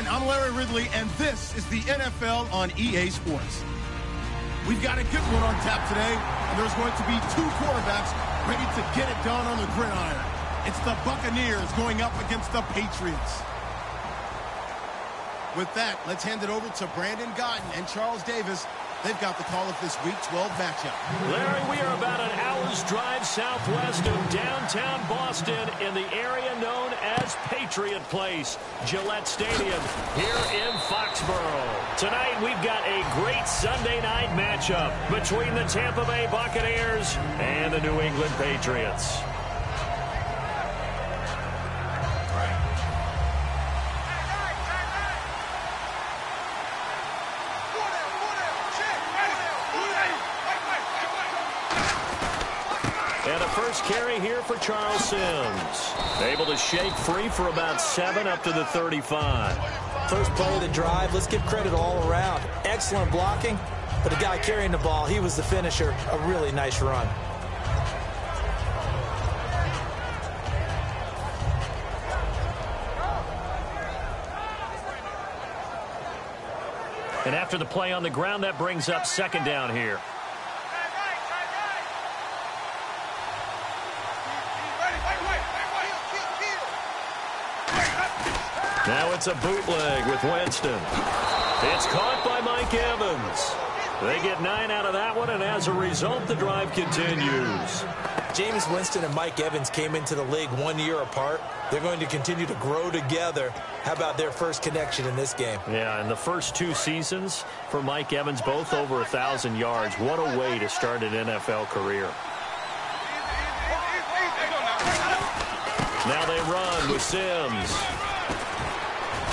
everyone. I'm Larry Ridley, and this is the NFL on EA Sports. We've got a good one on tap today, and there's going to be two quarterbacks ready to get it done on the gridiron. It's the Buccaneers going up against the Patriots. With that, let's hand it over to Brandon Gotton and Charles Davis. They've got the call of this Week 12 matchup. Larry, we are about an hour's drive southwest of downtown Boston in the area known as Patriot Place, Gillette Stadium, here in Foxborough. Tonight, we've got a great Sunday night matchup between the Tampa Bay Buccaneers and the New England Patriots. First carry here for Charles Sims. Able to shake free for about 7 up to the 35. First play of the drive, let's give credit all around. Excellent blocking, but the guy carrying the ball, he was the finisher. A really nice run. And after the play on the ground, that brings up second down here. Now it's a bootleg with Winston. It's caught by Mike Evans. They get 9 out of that one, and as a result, the drive continues. Jameis Winston and Mike Evans came into the league 1 year apart. They're going to continue to grow together. How about their first connection in this game? Yeah, in the first 2 seasons for Mike Evans, both over 1,000 yards. What a way to start an NFL career. Now they run with Sims.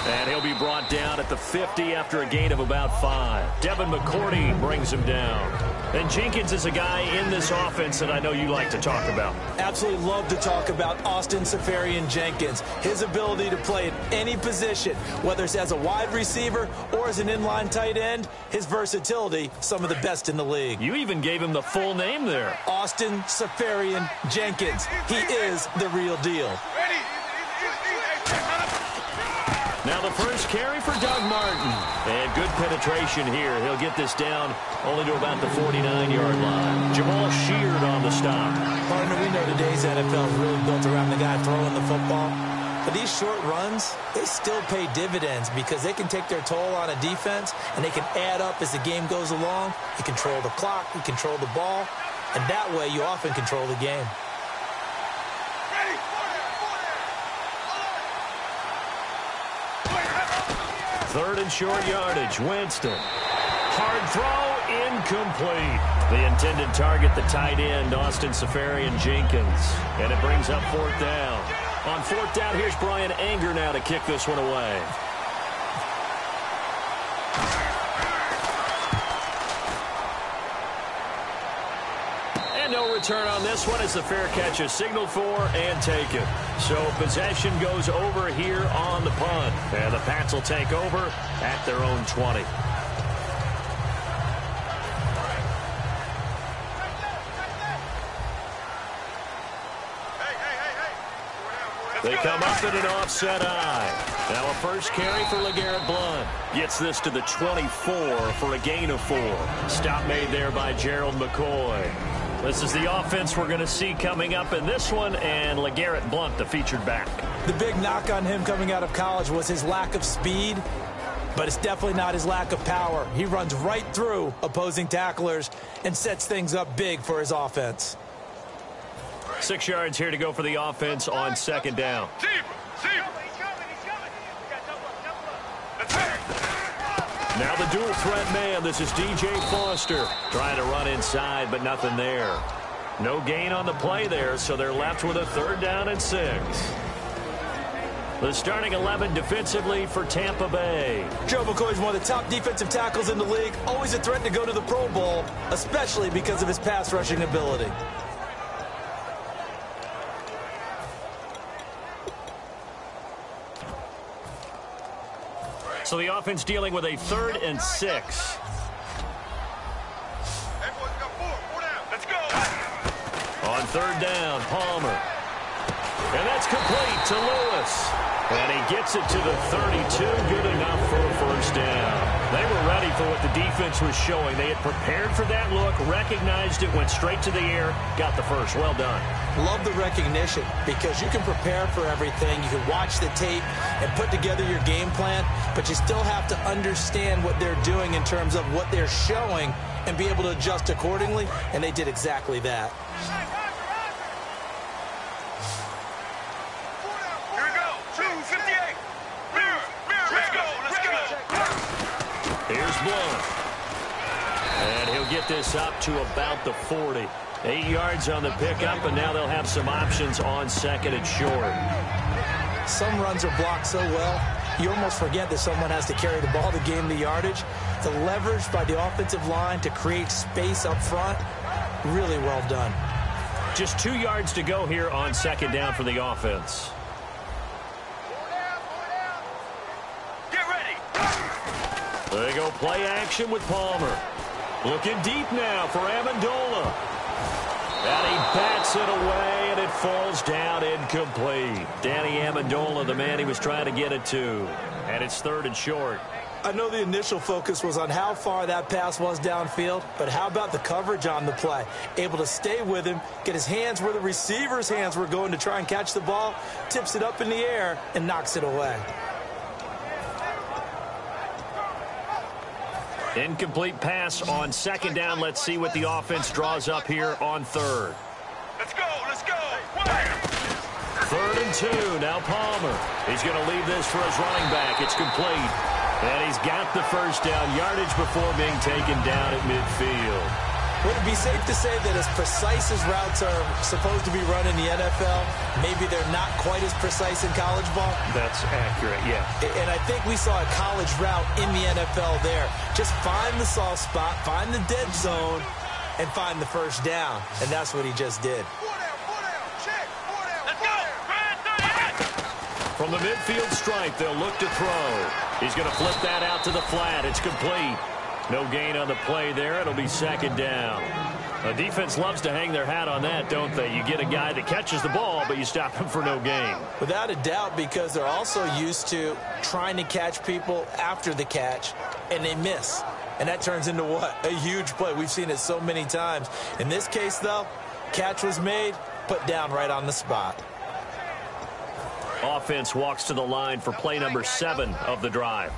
And he'll be brought down at the 50 after a gain of about 5. Devin McCourty brings him down. And Jenkins is a guy in this offense that I know you like to talk about. Absolutely love to talk about Austin Seferian-Jenkins. His ability to play at any position, whether it's as a wide receiver or as an inline tight end, his versatility, some of the best in the league. You even gave him the full name there. Austin Seferian-Jenkins. He is the real deal. Now the first carry for Doug Martin. And good penetration here. He'll get this down only to about the 49-yard line. Jamal Sheard on the stop. Partner, we know today's NFL is really built around the guy throwing the football. But these short runs, they still pay dividends because they can take their toll on a defense and they can add up as the game goes along. You control the clock, you control the ball, and that way you often control the game. Third and short yardage, Winston. Hard throw, incomplete. The intended target, the tight end, Austin Seferian-Jenkins. And it brings up 4th down. On 4th down, here's Brian Anger now to kick this one away. And no return on this one as the fair catch is signaled for and taken. So possession goes over here on the punt. And the Pats will take over at their own 20. They come up in an offset eye. Now a first carry for LeGarrette Blount. Gets this to the 24 for a gain of 4. Stop made there by Gerald McCoy. This is the offense we're going to see coming up in this one, and LeGarrette Blount, the featured back. The big knock on him coming out of college was his lack of speed, but it's definitely not his lack of power. He runs right through opposing tacklers and sets things up big for his offense. 6 yards here to go for the offense on 2nd down. Now the dual threat man. This is DJ Foster trying to run inside, but nothing there. No gain on the play there, so they're left with a 3rd down and 6. The starting 11 defensively for Tampa Bay. Joe McCoy is one of the top defensive tackles in the league. Always a threat to go to the Pro Bowl, especially because of his pass rushing ability. So the offense dealing with a 3rd and 6. On 3rd down, Palmer. And that's complete to Lewis. And he gets it to the 32. Good enough for a first down. They were ready for what the defense was showing. They had prepared for that look, recognized it, went straight to the air, got the first. Well done. Love the recognition because you can prepare for everything. You can watch the tape and put together your game plan, but you still have to understand what they're doing in terms of what they're showing and be able to adjust accordingly, and they did exactly that. Here's Blunt. And he'll get this up to about the 40. 8 yards on the pickup, and now they'll have some options on second and short. Some runs are blocked so well, you almost forget that someone has to carry the ball to gain the yardage. The leverage by the offensive line to create space up front, really well done. Just 2 yards to go here on second down for the offense. They go play action with Palmer. Looking deep now for Amendola. And he bats it away, and it falls down incomplete. Danny Amendola, the man he was trying to get it to. And it's third and short. I know the initial focus was on how far that pass was downfield, but how about the coverage on the play? Able to stay with him, get his hands where the receiver's hands were going to try and catch the ball, tips it up in the air, and knocks it away. Incomplete pass on second down. Let's see what the offense draws up here on third. Let's go, let's go. Third and 2. Now Palmer. He's going to leave this for his running back. It's complete. And he's got the first down yardage before being taken down at midfield. Would it be safe to say that as precise as routes are supposed to be run in the NFL, maybe they're not quite as precise in college ball? That's accurate, yeah. And I think we saw a college route in the NFL there. Just find the soft spot, find the dead zone, and find the first down. And that's what he just did. From the midfield stripe, they'll look to throw. He's going to flip that out to the flat. It's complete. No gain on the play there. It'll be second down. The defense loves to hang their hat on that, don't they? You get a guy that catches the ball, but you stop him for no gain. Without a doubt, because they're also used to trying to catch people after the catch, and they miss. And that turns into what? A huge play. We've seen it so many times. In this case, though, catch was made, put down right on the spot. Offense walks to the line for play number 7 of the drive.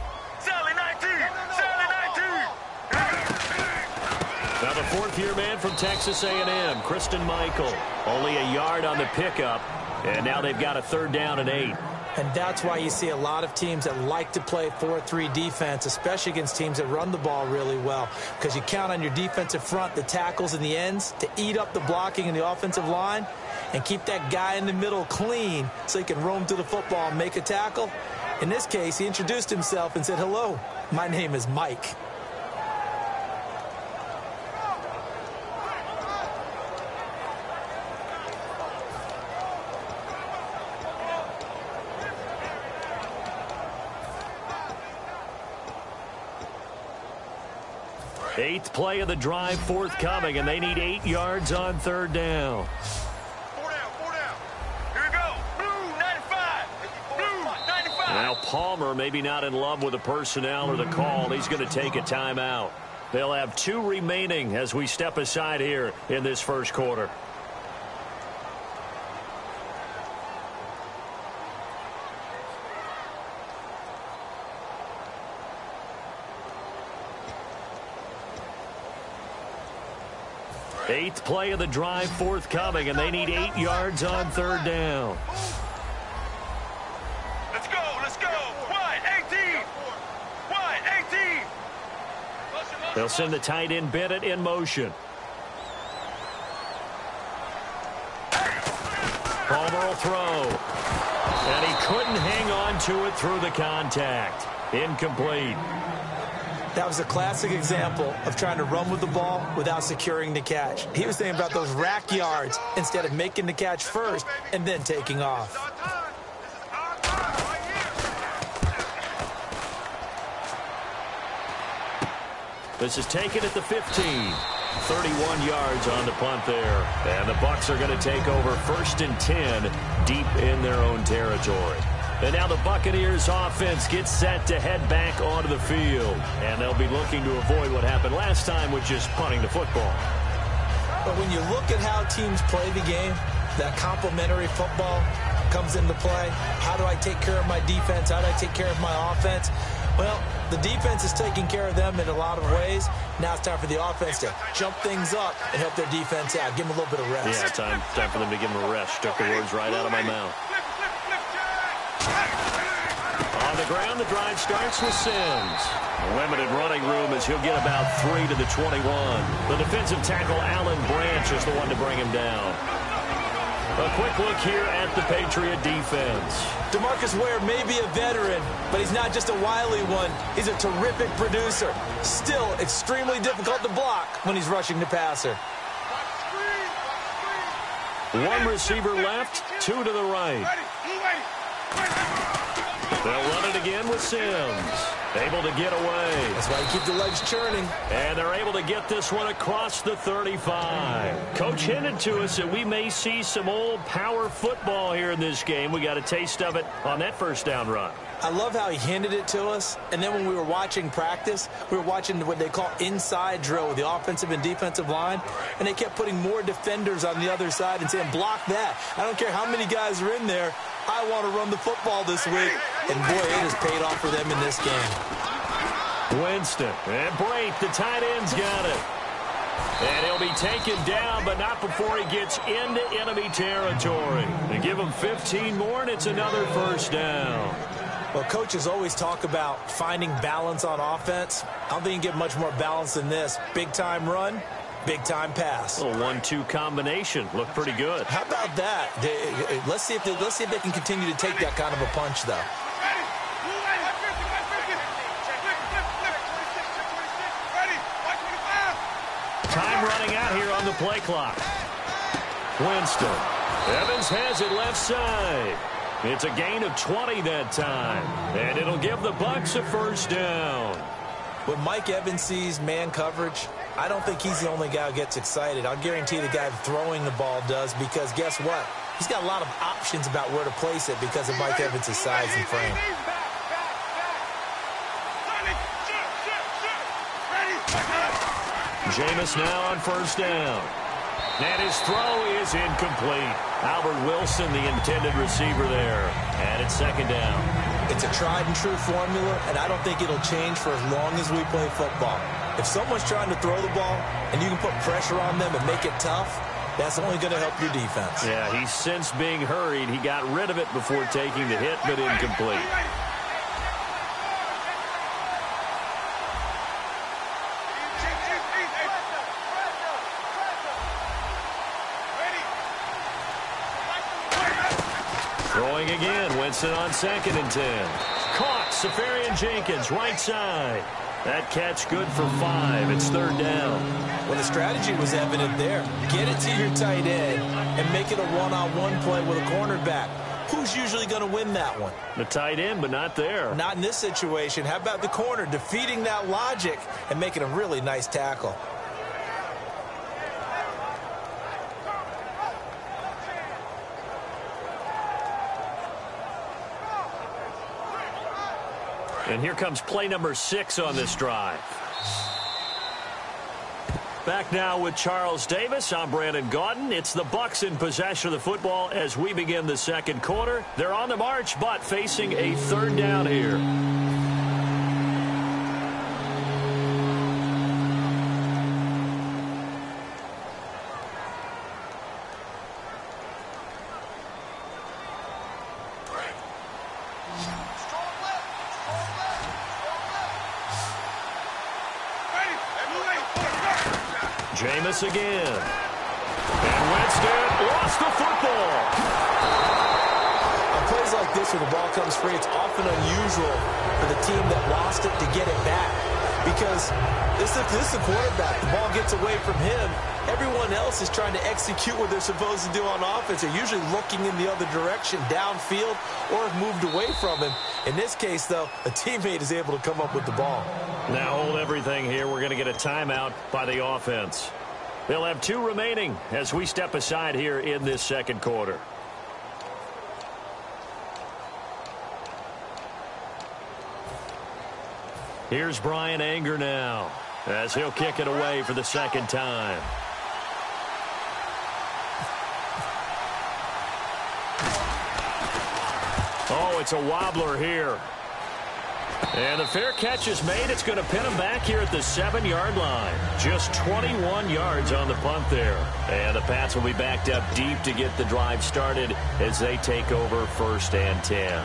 Now the fourth-year man from Texas A&M, Kristen Michael. Only a yard on the pickup, and now they've got a third down and 8. And that's why you see a lot of teams that like to play 4-3 defense, especially against teams that run the ball really well, because you count on your defensive front, the tackles and the ends, to eat up the blocking in the offensive line and keep that guy in the middle clean so he can roam to the football and make a tackle. In this case, he introduced himself and said, "Hello, my name is Mike." Eighth play of the drive forthcoming, and they need 8 yards on third down. 4 down. Here we go. Blue 95. Blue 95. Now Palmer maybe not in love with the personnel or the call. He's going to take a timeout. They'll have 2 remaining as we step aside here in this first quarter. Eighth play of the drive forthcoming, and they need 8 yards on third down. Let's go. Wide 18. Wide 18. They'll send the tight end Bennett in motion. Palmer will throw. And he couldn't hang on to it through the contact. Incomplete. That was a classic example of trying to run with the ball without securing the catch. He was thinking about those rack yards instead of making the catch first and then taking off. This is taken at the 15. 31 yards on the punt there. And the Bucs are going to take over 1st and 10 deep in their own territory. And now the Buccaneers offense gets set to head back onto the field. And they'll be looking to avoid what happened last time with just punting the football. But when you look at how teams play the game, that complementary football comes into play. How do I take care of my defense? How do I take care of my offense? Well, the defense is taking care of them in a lot of ways. Now it's time for the offense to jump things up and help their defense out. Give them a little bit of rest. Yeah, time for them to give them a rest. Took the words right out of my mouth. On the ground, the drive starts with Sims. Limited running room as he'll get about 3 to the 21. The defensive tackle, Alan Branch, is the one to bring him down. A quick look here at the Patriot defense. DeMarcus Ware may be a veteran, but he's not just a wily one. He's a terrific producer. Still extremely difficult to block when he's rushing the passer. One receiver left, 2 to the right. They'll run it again with Sims. Able to get away. That's why you keep the legs churning. And they're able to get this one across the 35. Coach hinted to us that we may see some old power football here in this game. We got a taste of it on that first down run. I love how he hinted it to us. And then when we were watching practice, we were watching what they call inside drill with the offensive and defensive line. And they kept putting more defenders on the other side and saying, block that. I don't care how many guys are in there. I want to run the football this week. And, boy, it has paid off for them in this game. Winston and Brate, the tight end's got it. And he'll be taken down, but not before he gets into enemy territory. They give him 15 more, and it's another first down. Well, coaches always talk about finding balance on offense. I don't think you can get much more balance than this. Big-time run, big-time pass. A little 1-2 combination. Looked pretty good. How about that? Let's see if they can continue to take that kind of a punch, though. Time running out here on the play clock. Winston. Evans has it left side. It's a gain of 20 that time. And it'll give the Bucs a first down. When Mike Evans sees man coverage, I don't think he's the only guy who gets excited. I'll guarantee the guy throwing the ball does, because guess what? He's got a lot of options about where to place it because of Mike Evans' size and frame. Jameis now on first down. And his throw is incomplete. Albert Wilson, the intended receiver there. And it's second down. It's a tried and true formula, and I don't think it'll change for as long as we play football. If someone's trying to throw the ball and you can put pressure on them and make it tough, that's only going to help your defense. Yeah, he's since being hurried. He got rid of it before taking the hit, but incomplete. Throwing again, Winston on 2nd and 10. Caught, Safarian Jenkins, right side. That catch good for 5. It's third down. Well, the strategy was evident there. Get it to your tight end and make it a one-on-one play with a cornerback. Who's usually going to win that one? The tight end, but not there. Not in this situation. How about the corner defeating that logic and making a really nice tackle? And here comes play number 6 on this drive. Back now with Charles Davis. I'm Brandon Gaudin. It's the Bucs in possession of the football as we begin the second quarter. They're on the march, but facing a third down here. Jameis again. And Winston lost the football. On plays like this where the ball comes free, it's often unusual for the team that lost it to get it back. Because this is the quarterback. The ball gets away from him. Everyone else is trying to execute what they're supposed to do on offense. They're usually looking in the other direction, downfield, or have moved away from him. In this case, though, a teammate is able to come up with the ball. Now hold everything here. We're going to get a timeout by the offense. They'll have 2 remaining as we step aside here in this second quarter. Here's Brian Anger now as he'll kick it away for the second time. Oh, it's a wobbler here. And the fair catch is made. It's going to pin him back here at the 7-yard line. Just 21 yards on the punt there. And the Pats will be backed up deep to get the drive started as they take over 1st and 10.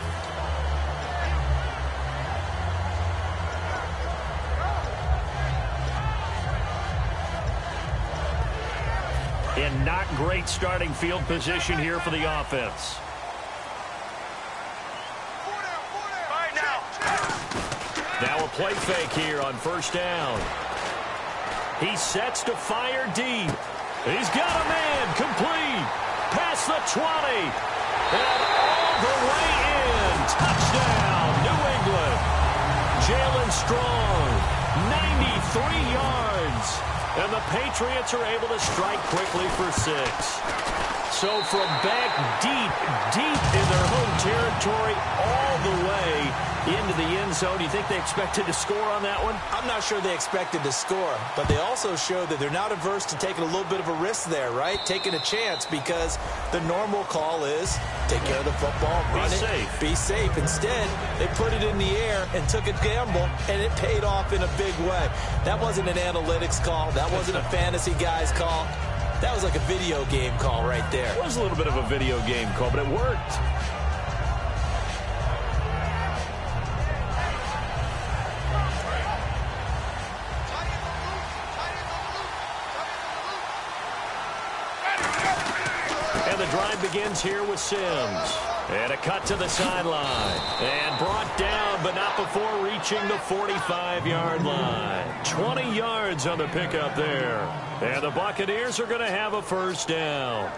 In not great starting field position here for the offense. Now a play fake here on 1st down. He sets to fire deep. He's got a man complete. Past the 20. And all the way in. Touchdown, New England. Jalen Strong, 93 yards. And the Patriots are able to strike quickly for 6. So from back deep in their home territory all the way into the end zone, do you think they expected to score on that one? I'm not sure they expected to score, but they also showed that they're not averse to taking a little bit of a risk there, right? Taking a chance, because the normal call is take care of the football, run it, be safe. Instead, they put it in the air and took a gamble, and it paid off in a big way. That wasn't an analytics call. That wasn't a fantasy guy's call. That was like a video game call right there. It was a little bit of a video game call, but it worked. And the drive begins here with Sims. And a cut to the sideline. And brought down, but not before reaching the 45-yard line. 20 yards on the pickup there. And the Buccaneers are going to have a 1st down.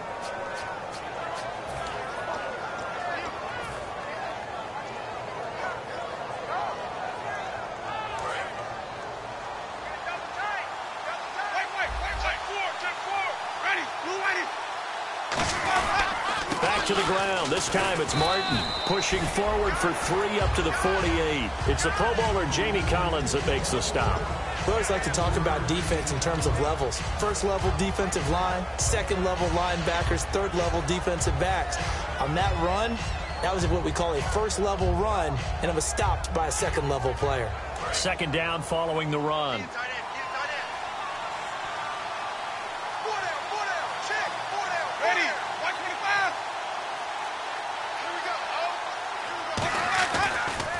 To the ground. This time it's Martin pushing forward for 3 up to the 48. It's the Pro Bowler Jamie Collins that makes the stop. We always like to talk about defense in terms of levels. 1st level defensive line, 2nd level linebackers, 3rd level defensive backs. On that run, that was what we call a 1st level run, and it was stopped by a 2nd level player. 2nd down following the run.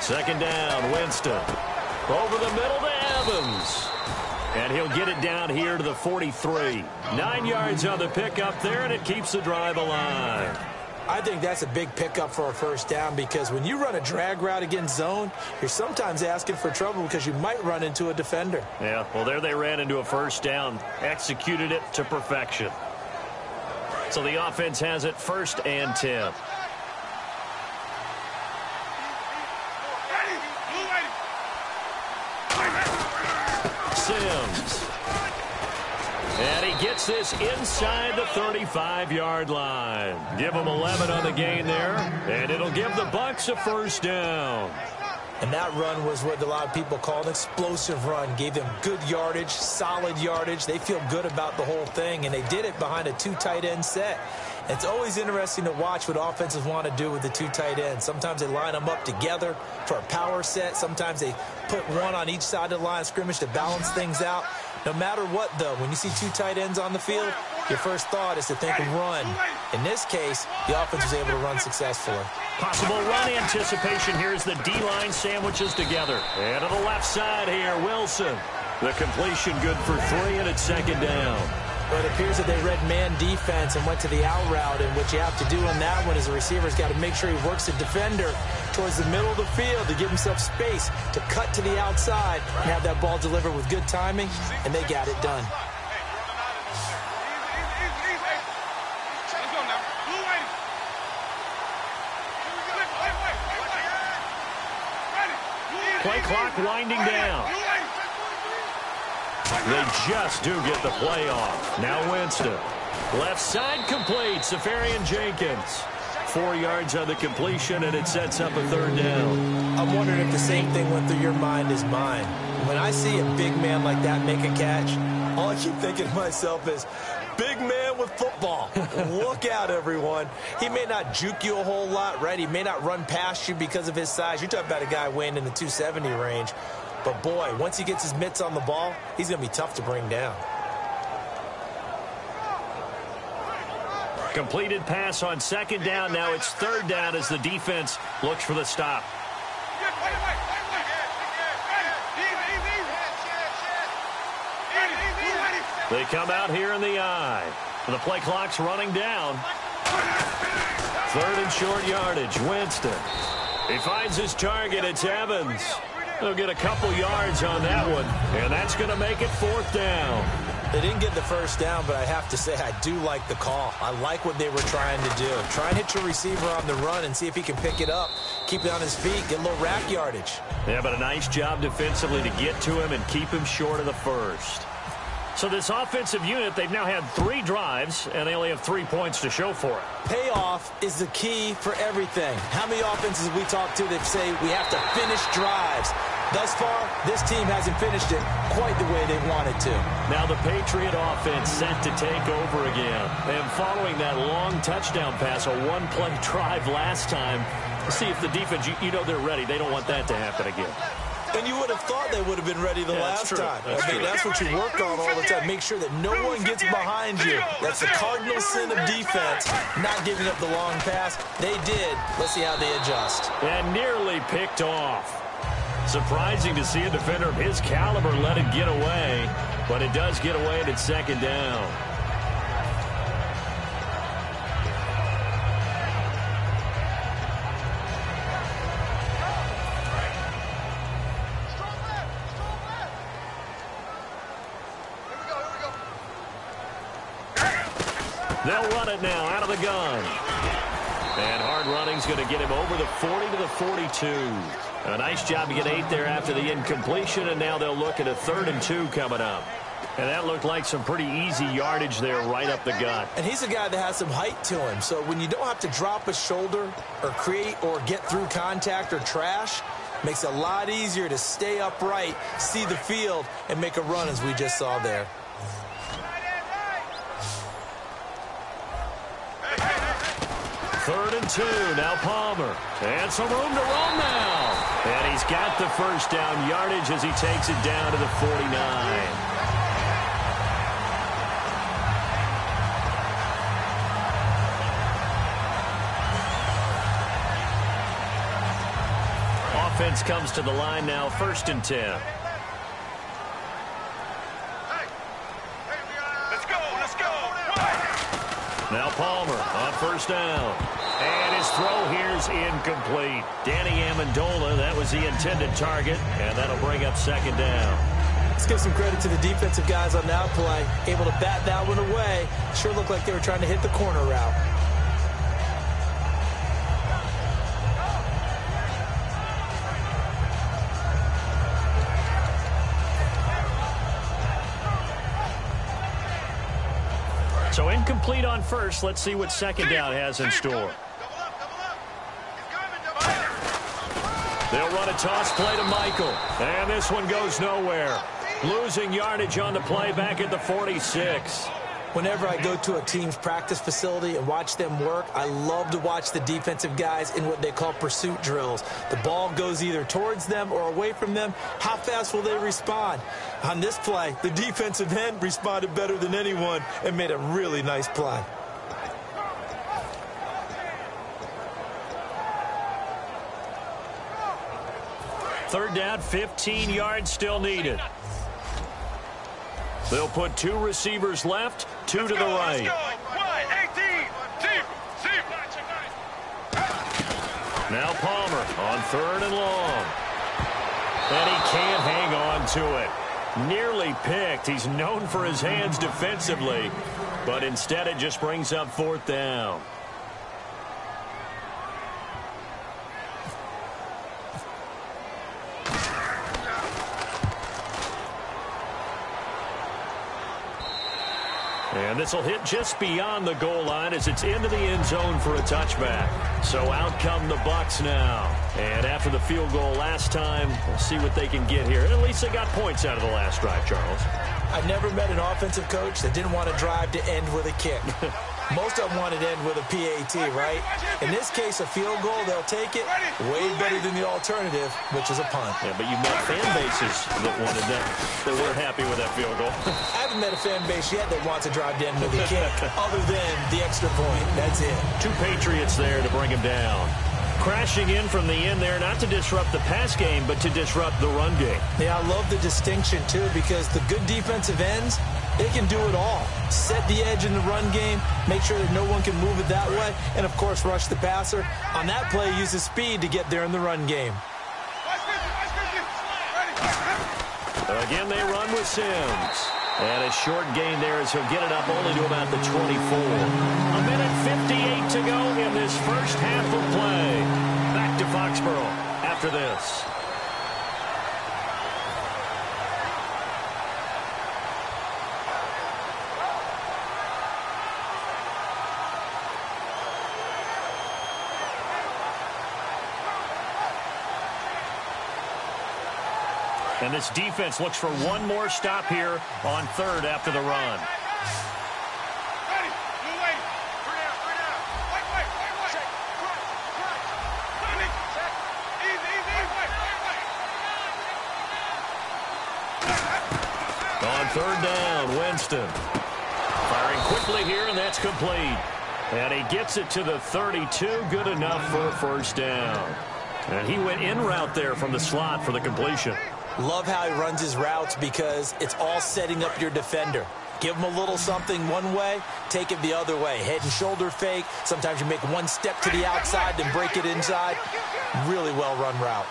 Second down, Winston. Over the middle to Evans. And he'll get it down here to the 43. 9 yards on the pickup there, and it keeps the drive alive. I think that's a big pickup for a 1st down, because when you run a drag route against zone, you're sometimes asking for trouble because you might run into a defender. Yeah, well, there they ran into a 1st down. Executed it to perfection. So the offense has it 1st and 10. Sims. And he gets this inside the 35-yard line. Give him 11 on the gain there, and it'll give the Bucs a 1st down. And that run was what a lot of people call an explosive run. Gave them good yardage, solid yardage. They feel good about the whole thing, and they did it behind a 2 tight end set. It's always interesting to watch what offenses want to do with the 2 tight ends. Sometimes they line them up together for a power set. Sometimes they put one on each side of the line of scrimmage to balance things out. No matter what, though, when you see 2 tight ends on the field, your first thought is to think of run. In this case, the offense was able to run successfully. Possible run anticipation. Here's the D-line sandwiches together. And to the left side here, Wilson. The completion good for 3, and it's 2nd down. But it appears that they read man defense and went to the out route, and what you have to do on that one is the receiver's got to make sure he works the defender towards the middle of the field to give himself space to cut to the outside and have that ball delivered with good timing, and they got it done. Play clock winding down. They just do get the play off. Now Winston. Left side complete. Safarian Jenkins. 4 yards on the completion, and it sets up a 3rd down. I'm wondering if the same thing went through your mind as mine. When I see a big man like that make a catch, all I keep thinking to myself is, big man with football. Look out, everyone. He may not juke you a whole lot, right? He may not run past you because of his size. You're talking about a guy weighing in the 270 range. But, boy, once he gets his mitts on the ball, he's going to be tough to bring down. Completed pass on 2nd down. Now it's 3rd down as the defense looks for the stop. They come out here in the eye. The play clock's running down. 3rd and short yardage. Winston. He finds his target. It's Evans. They'll get a couple yards on that one, and that's going to make it 4th down. They didn't get the 1st down, but I have to say I do like the call. I like what they were trying to do. Try and hit your receiver on the run and see if he can pick it up. Keep it on his feet, get a little rack yardage. Yeah, but a nice job defensively to get to him and keep him short of the 1st. So this offensive unit, they've now had 3 drives, and they only have 3 points to show for it. Payoff is the key for everything. How many offenses we talk to that say we have to finish drives? Thus far, this team hasn't finished it quite the way they wanted to. Now the Patriot offense set to take over again. And following that long touchdown pass, a one-play drive last time, see if the defense, you know they're ready. They don't want that to happen again. And you would have thought they would have been ready the last time. That's what you work on all the time. Make sure that no one gets behind you. That's the cardinal sin of defense, not giving up the long pass. They did. Let's see how they adjust. And nearly picked off. Surprising to see a defender of his caliber let it get away, but it does get away and it's 2nd down. They'll run it now out of the gun. And hard running's going to get him over the 40 to the 42. A nice job to get 8 there after the incompletion, and now they'll look at a 3rd and 2 coming up. And that looked like some pretty easy yardage there right up the gut. And he's a guy that has some height to him, so when you don't have to drop a shoulder or create or get through contact or trash, makes it a lot easier to stay upright, see the field, and make a run as we just saw there. Third and 2, now Palmer. And some room to roam now. And he's got the 1st down yardage as he takes it down to the 49. Offense comes to the line now, 1st and 10. Let's go. Now Palmer on 1st down. And his throw here's incomplete. Danny Amendola, that was the intended target, and that'll bring up 2nd down. Let's give some credit to the defensive guys on that play. Able to bat that one away. Sure looked like they were trying to hit the corner route. So incomplete on 1st. Let's see what 2nd down has in store. They'll run a toss play to Michael. And this one goes nowhere. Losing yardage on the play back at the 46. Whenever I go to a team's practice facility and watch them work, I love to watch the defensive guys in what they call pursuit drills. The ball goes either towards them or away from them. How fast will they respond? On this play, the defensive end responded better than anyone and made a really nice play. Third down, 15 yards still needed. They'll put 2 receivers left, 2 to the right. Now Palmer on 3rd and long. And he can't hang on to it. Nearly picked. He's known for his hands defensively, but instead it just brings up 4th down. And this will hit just beyond the goal line as it's into the end zone for a touchback. So out come the Bucs now. And after the field goal last time, we'll see what they can get here. At least they got points out of the last drive, Charles. I've never met an offensive coach that didn't want to drive to end with a kick. Most of them wanted to end with a PAT, right? In this case, a field goal, they'll take it way better than the alternative, which is a punt. Yeah, but you've met fan bases that wanted that weren't happy with that field goal. I haven't met a fan base yet that wants to drive to end with a kick, other than the extra point. That's it. 2 Patriots there to bring him down. Crashing in from the end there, not to disrupt the pass game, but to disrupt the run game. Yeah, I love the distinction, too, because the good defensive ends, they can do it all. Set the edge in the run game, make sure that no one can move it that way, and, of course, rush the passer. On that play, use his speed to get there in the run game. Again, they run with Sims. And a short gain there as he'll get it up only to about the 24. A minute 58 to go in this first half of play. Back to Foxborough after this. And this defense looks for one more stop here on third after the run. Ready. You wait. Three out. Wait. Check. Check. Easy. Wait. On third down, Winston. Firing quickly here, and that's complete. And he gets it to the 32. Good enough for a first down. And he went in route there from the slot for the completion. Love how he runs his routes because it's all setting up your defender. Give him a little something one way, take it the other way. Head and shoulder fake. Sometimes you make one step to the outside, then break it inside. Really well-run route.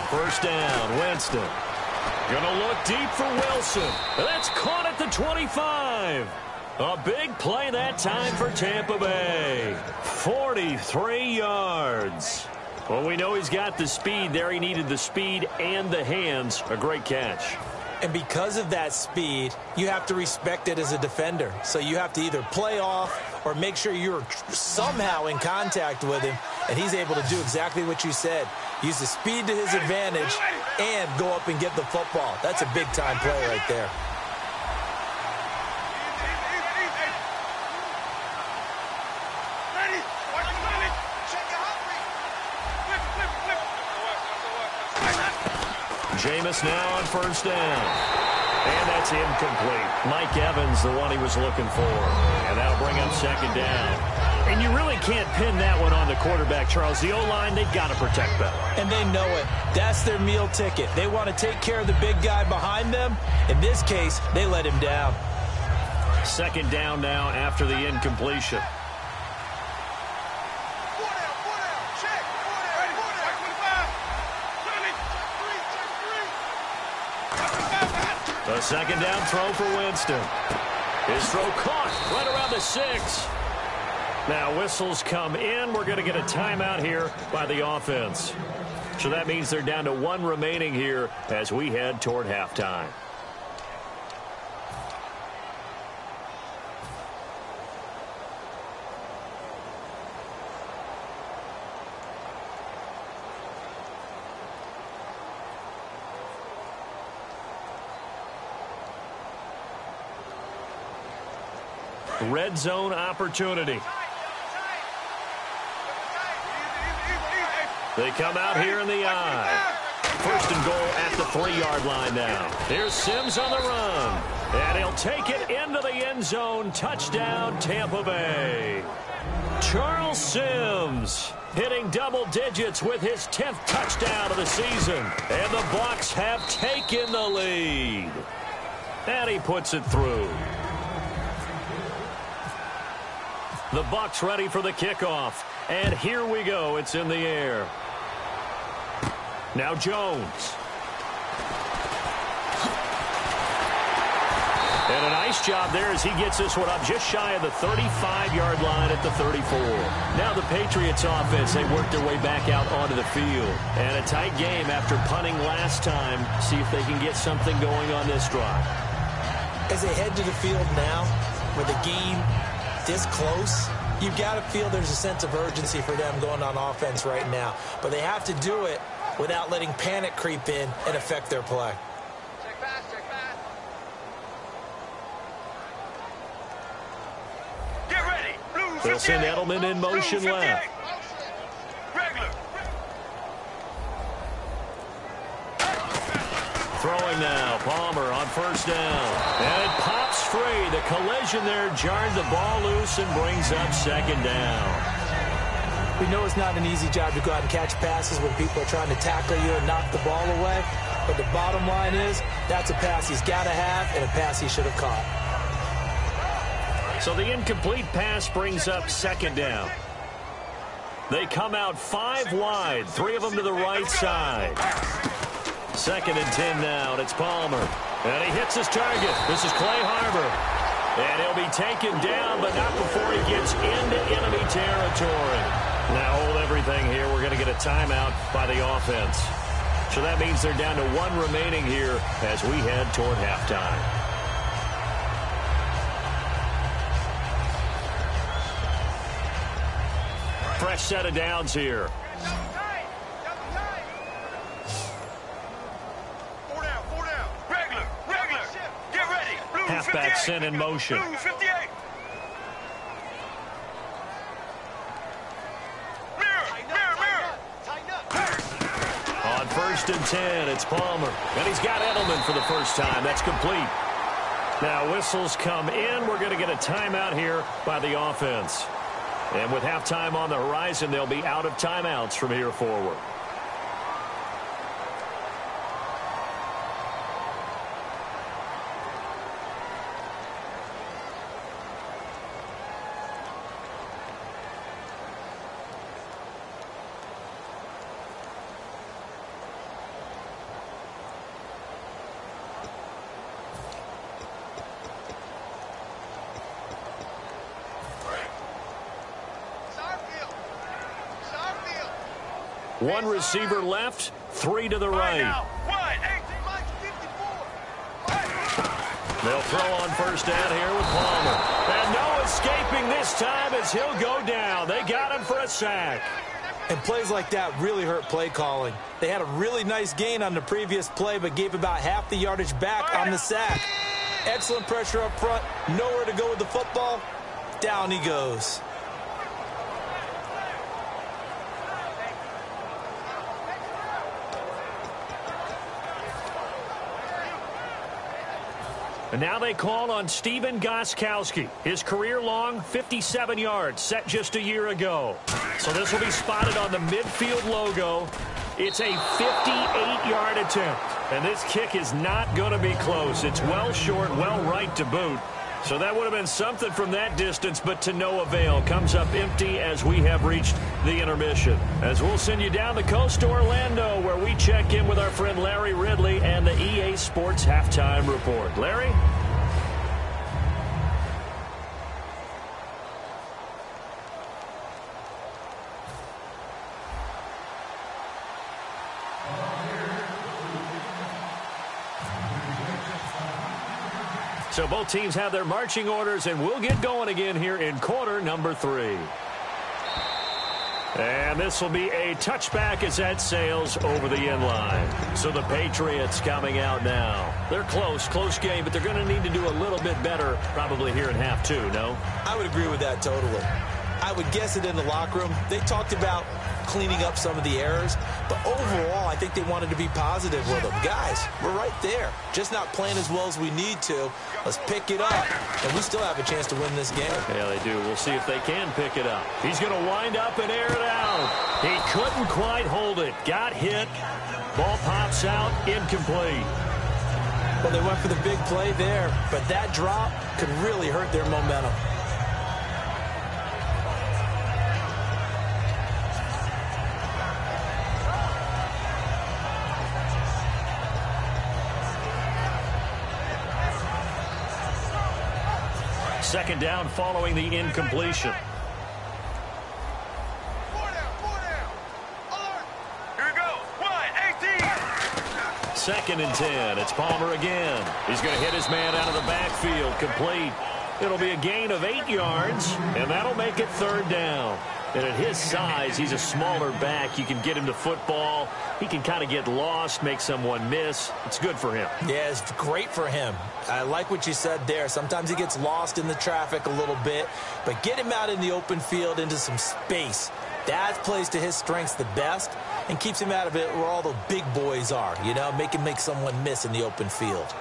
First down, Winston. Gonna look deep for Wilson. That's caught at the 25. A big play that time for Tampa Bay. 43 yards. Well, we know he's got the speed there. He needed the speed and the hands. A great catch. And because of that speed, you have to respect it as a defender. So you have to either play off or make sure you're somehow in contact with him. And he's able to do exactly what you said. Use the speed to his advantage and go up and get the football. That's a big-time play right there. Jameis now on first down. And that's incomplete. Mike Evans, the one he was looking for. And that'll bring up second down. And you really can't pin that one on the quarterback, Charles. The O-line, they've got to protect better. And they know it. That's their meal ticket. They want to take care of the big guy behind them. In this case, they let him down. Second down now after the incompletion. A second down throw for Winston. His throw caught right around the 6. Now whistles come in. We're going to get a timeout here by the offense. So that means they're down to 1 remaining here as we head toward halftime. Red zone opportunity. They come out here in the eye. First and goal at the 3-yard line now. Here's Sims on the run. And he'll take it into the end zone. Touchdown, Tampa Bay. Charles Sims hitting double digits with his 10th touchdown of the season. And the Bucs have taken the lead. And he puts it through. The Bucs ready for the kickoff. And here we go. It's in the air. Now Jones. And a nice Nice job there as he gets this one up just shy of the 35-yard line at the 34. Now the Patriots offense, they work their way back out onto the field. And a tight game after punting last time. See if they can get something going on this drive. As they head to the field now, with the game this close, you've got to feel there's a sense of urgency for them going on offense right now. But they have to do it without letting panic creep in and affect their play. Check pass, check pass. Get ready. Blue 58. They'll send Edelman in motion Blue 58. left. Regular. Throwing now, Palmer on first down. And it pops free. The collision there jarred the ball loose and brings up second down. We know it's not an easy job to go out and catch passes when people are trying to tackle you and knock the ball away. But the bottom line is, that's a pass he's got to have and a pass he should have caught. So the incomplete pass brings up second down. They come out 5 wide, 3 of them to the right side. 2nd and 10 now, and it's Palmer. And he hits his target. This is Clay Harbor. And he'll be taken down, but not before he gets into enemy territory. Now hold everything here. We're going to get a timeout by the offense. So that means they're down to 1 remaining here as we head toward halftime. Fresh set of downs here. Halfback sent in motion. Blue 58. On 1st and 10, it's Palmer. And he's got Edelman for the first time. That's complete. Now whistles come in. We're going to get a timeout here by the offense. And with halftime on the horizon, they'll be out of timeouts from here forward. One receiver left, 3 to the right. They'll throw on first down here with Palmer. And no escaping this time as he'll go down. They got him for a sack. And plays like that really hurt play calling. They had a really nice gain on the previous play, but gave about half the yardage back on the sack. Excellent pressure up front. Nowhere to go with the football. Down he goes. And now they call on Stephen Gostkowski. His career-long 57 yards set just a year ago. So this will be spotted on the midfield logo. It's a 58-yard attempt. And this kick is not going to be close. It's well short, well right to boot. So that would have been something from that distance, but to no avail. Comes up empty as we have reached the intermission. As we'll send you down the coast to Orlando, where we check in with our friend Larry Ridley and the EA Sports Halftime Report. Larry? So both teams have their marching orders, and we'll get going again here in quarter number 3. And this will be a touchback as that sails over the end line. So the Patriots coming out now. They're close game, but they're going to need to do a little bit better probably here in half 2, no? I would agree with that totally. I would guess it in the locker room. They talked about cleaning up some of the errors, but overall, I think they wanted to be positive with them. Guys, we're right there. Just not playing as well as we need to. Let's pick it up, and we still have a chance to win this game. Yeah, they do. We'll see if they can pick it up. He's going to wind up and air it out. He couldn't quite hold it. Got hit. Ball pops out. Incomplete. Well, they went for the big play there, but that drop could really hurt their momentum. Second down following the incompletion. Here we go. 18. Second and 10. It's Palmer again. He's going to hit his man out of the backfield. Complete. It'll be a gain of 8 yards, and that'll make it third down. And at his size, he's a smaller back. You can get him to football. He can kind of get lost, make someone miss. It's good for him. Yeah, it's great for him. I like what you said there. Sometimes he gets lost in the traffic a little bit, but get him out in the open field into some space. That plays to his strengths the best and keeps him out of it where all the big boys are. You know, make him make someone miss in the open field.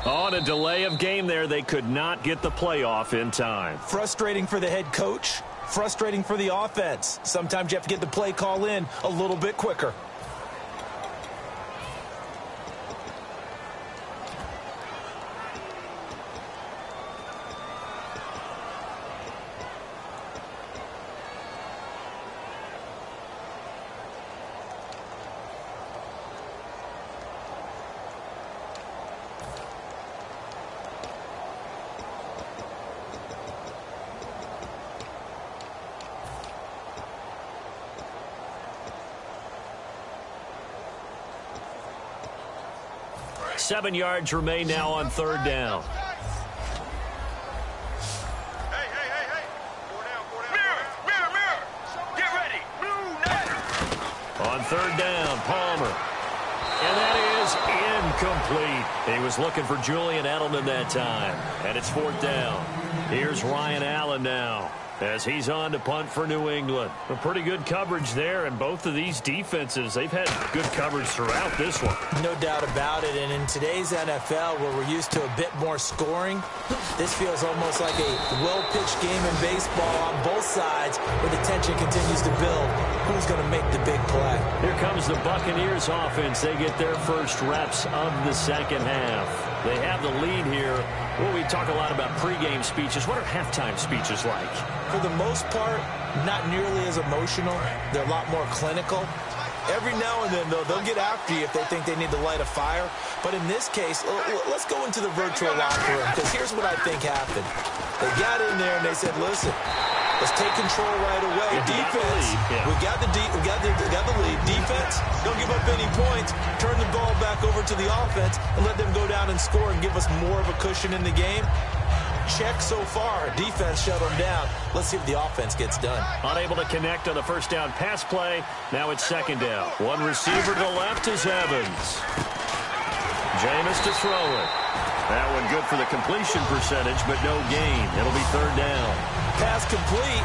On a delay of game there, they could not get the playoff in time. Frustrating for the head coach, frustrating for the offense. Sometimes you have to get the play call in a little bit quicker. Seven yards remain now on third down. Hey. Mirror. Get ready. Blue, net. On third down, Palmer. And that is incomplete. He was looking for Julian Edelman that time. And it's fourth down. Here's Ryan Allen now as he's on to punt for New England. A pretty good coverage there, and both of these defenses, they've had good coverage throughout this one. No doubt about it, and in today's NFL, where we're used to a bit more scoring, this feels almost like a well-pitched game in baseball on both sides, where the tension continues to build. Who's going to make the big play? Here comes the Buccaneers offense. They get their first reps of the second half. They have the lead here. Well, we talk a lot about pregame speeches. What are halftime speeches like? For the most part, not nearly as emotional. They're a lot more clinical. Every now and then, though, they'll get after you if they think they need to light a fire. But in this case, let's go into the virtual locker room, because here's what I think happened. They got in there and they said, listen, let's take control right away. Defense, we got the lead. Defense, don't give up any points. Turn the ball back over to the offense and let them go down and score and give us more of a cushion in the game. Check so far. Defense shut them down. Let's see if the offense gets done. Unable to connect on the first down pass play. Now it's second down. One receiver to the left is Evans. Jameis to throw it. That one good for the completion percentage, but no gain. It'll be third down. Pass complete,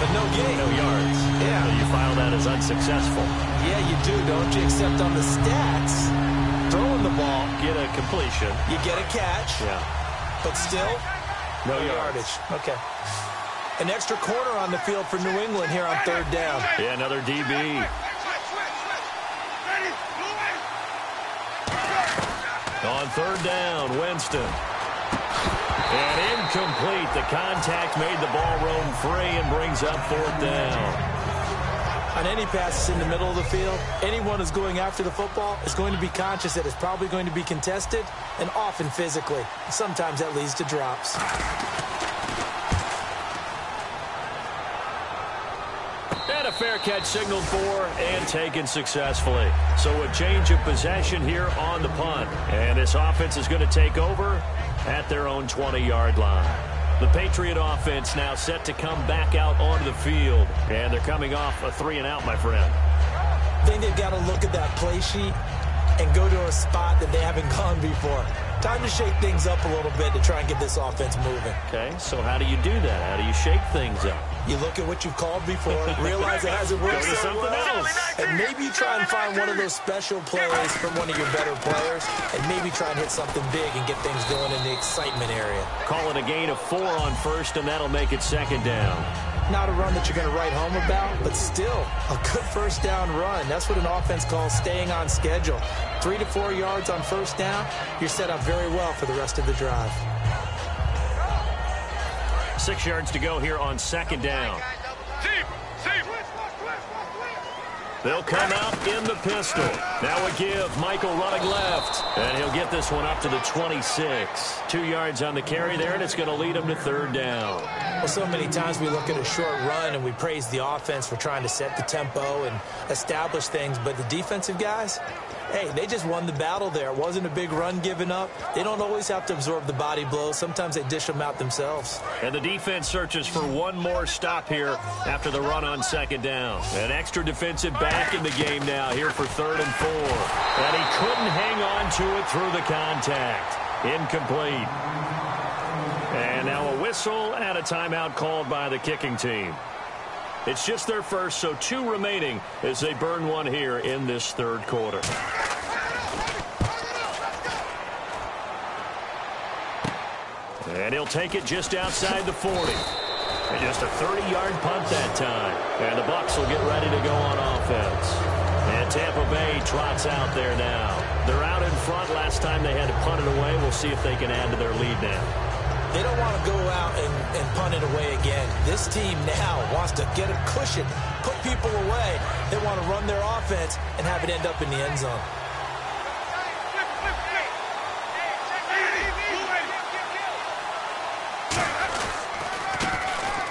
but no gain. No yards. Yeah. So you file that as unsuccessful. Yeah, you do, don't you? Except on the stats, throwing the ball, Get a completion. you get a catch. Yeah. But still, No yardage. Okay. An extra corner on the field for New England here on third down. Yeah, another DB. On third down, Winston. And incomplete. The contact made the ball roam free and brings up fourth down. On any passes in the middle of the field, anyone who's going after the football is going to be conscious that it's probably going to be contested, and often physically. Sometimes that leads to drops. And a fair catch signaled for and taken successfully. So a change of possession here on the punt. And this offense is going to take over at their own 20-yard line. The Patriot offense now set to come back out onto the field. And they're coming off a 3-and-out, my friend. I think they've got to look at that play sheet and go to a spot that they haven't gone before. Time to shake things up a little bit to try and get this offense moving. Okay, so how do you do that? How do you shake things up? You look at what you've called before, realize it hasn't worked Go to so something well, else. and maybe try and find one of those special plays from one of your better players, and maybe try and hit something big and get things going in the excitement area. Call it a gain of 4 on first, and that'll make it second down. Not a run that you're going to write home about, but still a good first down run. That's what an offense calls staying on schedule. 3 to 4 yards on first down, you're set up very well for the rest of the drive. 6 yards to go here on second down. They'll come out in the pistol. Now a give. Michael running left. And he'll get this one up to the 26. 2 yards on the carry there, and it's going to lead him to third down. Well, so many times we look at a short run and we praise the offense for trying to set the tempo and establish things. But the defensive guys, hey, they just won the battle there. It wasn't a big run given up. They don't always have to absorb the body blows. Sometimes they dish them out themselves. And the defense searches for one more stop here after the run on second down. An extra defensive back in the game now here for 3rd and 4. And he couldn't hang on to it through the contact. Incomplete. And now a whistle and a timeout called by the kicking team. It's just their first, so 2 remaining as they burn one here in this third quarter. And he'll take it just outside the 40. And just a 30-yard punt that time. And the Bucs will get ready to go on offense. And Tampa Bay trots out there now. They're out in front. Last time they had to punt it away. We'll see if they can add to their lead now. They don't want to go out and punt it away again. This team now wants to get a cushion, put people away. They want to run their offense and have it end up in the end zone.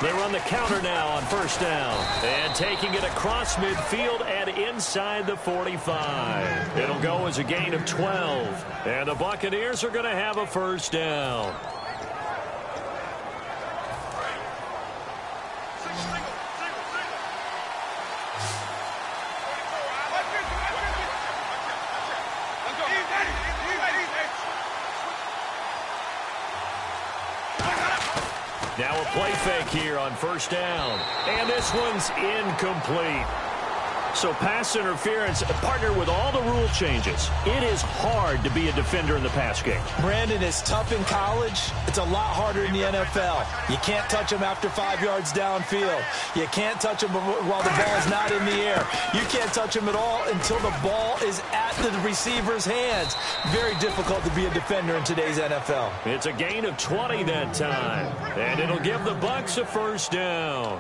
They run the counter now on first down. And taking it across midfield and inside the 45. It'll go as a gain of 12. And the Buccaneers are going to have a first down. Now a play fake here on first down. And this one's incomplete. So pass interference, partnered with all the rule changes. It is hard to be a defender in the pass game. Brandon, is tough in college. It's a lot harder in the NFL. You can't touch them after 5 yards downfield. You can't touch them while the ball's not in the air. You can't touch them at all until the ball is at the receiver's hands. Very difficult to be a defender in today's NFL. It's a gain of 20 that time. And it'll give the Bucs a first down.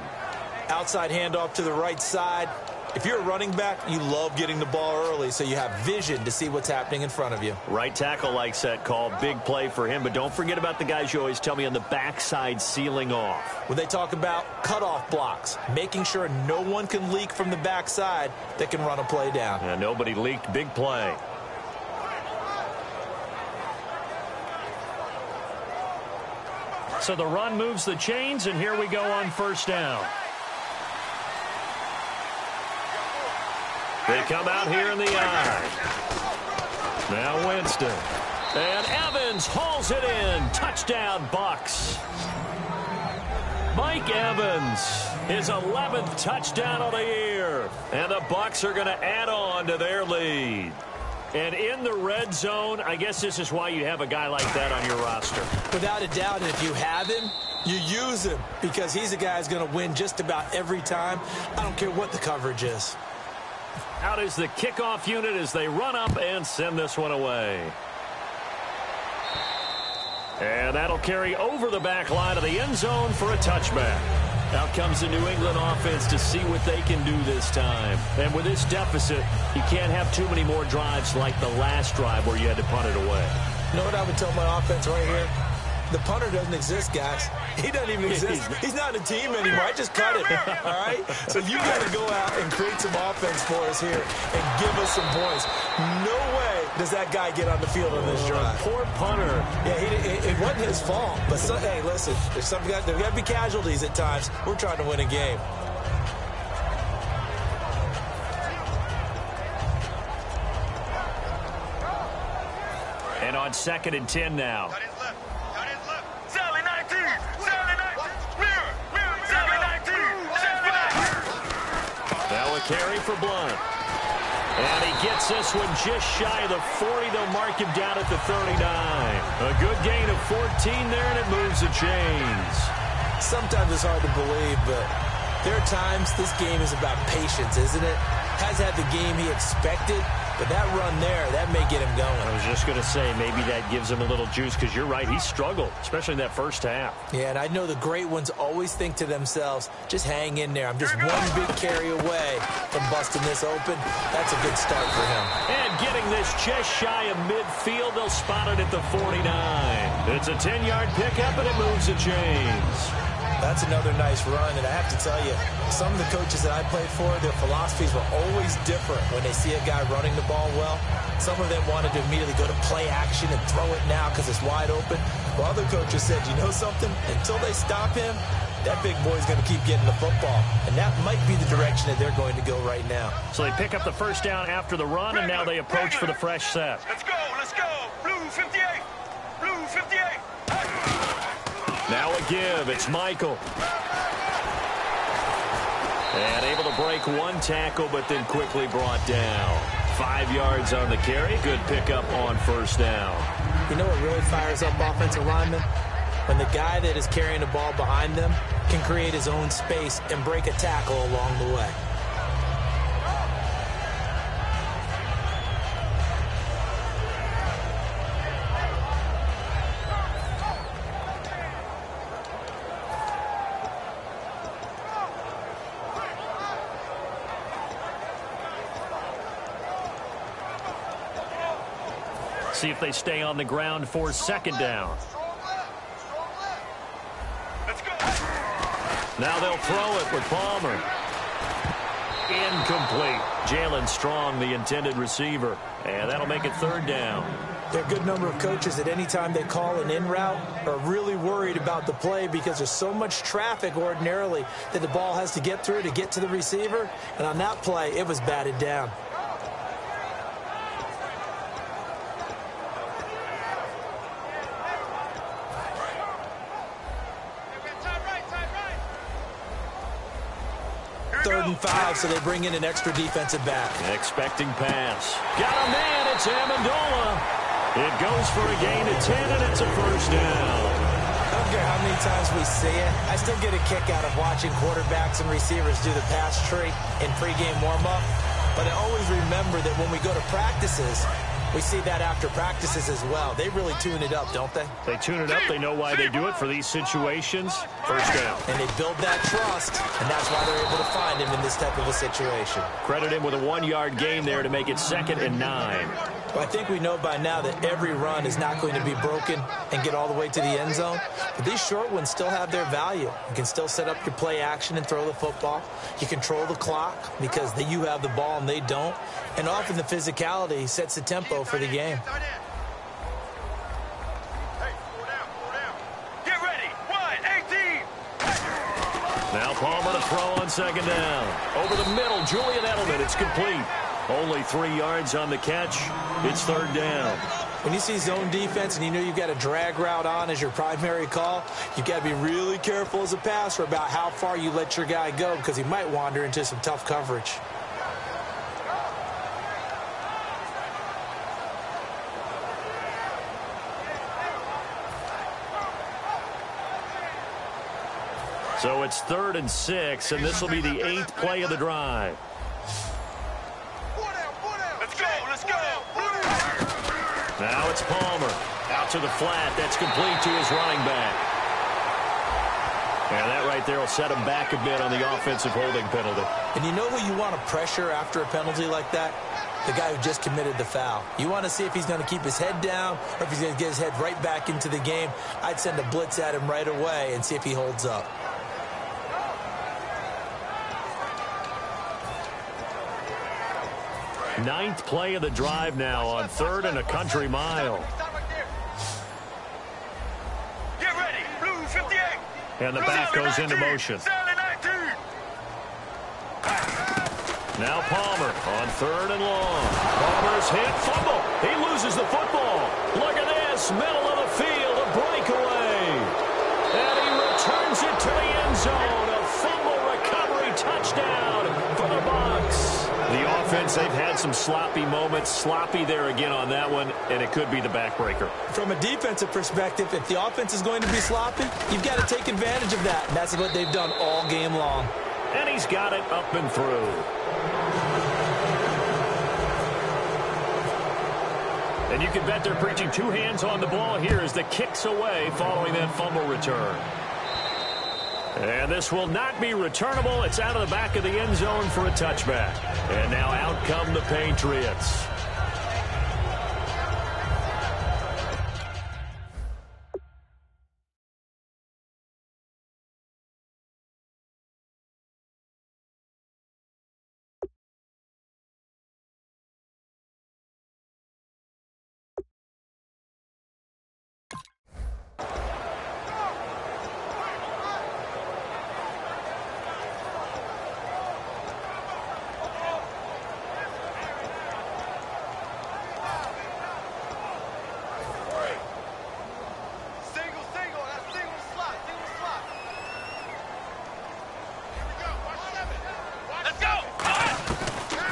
Outside handoff to the right side. If you're a running back, you love getting the ball early so you have vision to see what's happening in front of you. Right tackle likes that call. Big play for him. But don't forget about the guys you always tell me on the backside sealing off. When they talk about cutoff blocks, making sure no one can leak from the backside that can run a play down. Yeah, nobody leaked. Big play. So the run moves the chains, and here we go on first down. They come out here in the eye. Now Winston. And Evans hauls it in. Touchdown, Bucs. Mike Evans, his 11th touchdown of the year. And the Bucs are going to add on to their lead. And in the red zone, I guess this is why you have a guy like that on your roster. Without a doubt, and if you have him, you use him because he's a guy who's going to win just about every time. I don't care what the coverage is. Out is the kickoff unit as they run up and send this one away. And that'll carry over the back line of the end zone for a touchback. Out comes the New England offense to see what they can do this time. And with this deficit, you can't have too many more drives like the last drive where you had to punt it away. You know what I would tell my offense right here? The punter doesn't exist, guys. He doesn't even exist. He's not a team anymore. I just cut it, all right? So you got to go out and create some offense for us here and give us some points. No way does that guy get on the field on this drive. Poor punter. Yeah, it wasn't his fault. But, hey, listen, there's got to be casualties at times. We're trying to win a game. And on 2nd and 10 now. Now a carry for Blunt. And he gets this one just shy of the 40. They'll mark him down at the 39. A good gain of 14 there, and it moves the chains. Sometimes it's hard to believe, but there are times this game is about patience, isn't it? Has had the game he expected, but that run there, that may get him going. I was just going to say, maybe that gives him a little juice, because you're right, he struggled, especially in that first half. Yeah, and I know the great ones always think to themselves, just hang in there. I'm just one big carry away from busting this open. That's a good start for him. And getting this just shy of midfield, they'll spot it at the 49. It's a 10-yard pickup, and it moves the chains. That's another nice run, and I have to tell you, some of the coaches that I played for, their philosophies were always different when they see a guy running the ball well. Some of them wanted to immediately go to play action and throw it now because it's wide open. While other coaches said, you know something? Until they stop him, that big boy's going to keep getting the football. And that might be the direction that they're going to go right now. So they pick up the first down after the run, and now they approach for the fresh set. Let's go, let's go. Blue 58. Blue 58. Now a give. It's Michael. And able to break one tackle, but then quickly brought down. 5 yards on the carry. Good pickup on first down. You know what really fires up offensive linemen? When the guy that is carrying the ball behind them can create his own space and break a tackle along the way. See if they stay on the ground for second down. Let's go. Now they'll throw it with Palmer. Incomplete. Jalen Strong, the intended receiver. And that'll make it third down. There are a good number of coaches that any time they call an in route are really worried about the play because there's so much traffic ordinarily that the ball has to get through to get to the receiver. And on that play, it was batted down. Third and 5, so they bring in an extra defensive back. Expecting pass. Got a man. It's Amendola. It goes for a gain of 10, and it's a first down. I don't care how many times we see it. I still get a kick out of watching quarterbacks and receivers do the pass tree in pregame warm-up. But I always remember that when we go to practices, we see that after practices as well. They really tune it up, don't they? They tune it up. They know why they do it for these situations. First down. And they build that trust, and that's why they're able to find him in this type of a situation. Credit him with a 1-yard gain there to make it 2nd and 9. Well, I think we know by now that every run is not going to be broken and get all the way to the end zone. But these short ones still have their value. You can still set up your play action and throw the football. You control the clock because you have the ball and they don't. And often the physicality sets the tempo for the game. Get ready. 1-18. Now Palmer to throw on second down. Over the middle, Julian Edelman. It's complete. Only 3 yards on the catch. It's third down. When you see zone defense and you know you've got a drag route on as your primary call, you've got to be really careful as a passer about how far you let your guy go because he might wander into some tough coverage. So it's 3rd and 6, and this will be the 8th play of the drive. Let's go, let's go. Now it's Palmer. Out to the flat. That's complete to his running back. And that right there will set him back a bit on the offensive holding penalty. And you know who you want to pressure after a penalty like that? The guy who just committed the foul. You want to see if he's going to keep his head down or if he's going to get his head right back into the game. I'd send a blitz at him right away and see if he holds up. Ninth play of the drive now on 3rd and a country mile. Get ready. Blue 58. And the back goes into motion. Now Palmer on 3rd and long. Palmer's hit, fumble. He loses the football. Look at this, middle of the field, a breakaway. And he returns it to the end zone. A fumble recovery touchdown for the Bucs. The offense, they've had some sloppy moments. Sloppy there again on that one, and it could be the backbreaker. From a defensive perspective, if the offense is going to be sloppy, you've got to take advantage of that. And that's what they've done all game long. And he's got it up and through. And you can bet they're preaching two hands on the ball here as the kick's away following that fumble return. And this will not be returnable. It's out of the back of the end zone for a touchback. And now out come the Patriots.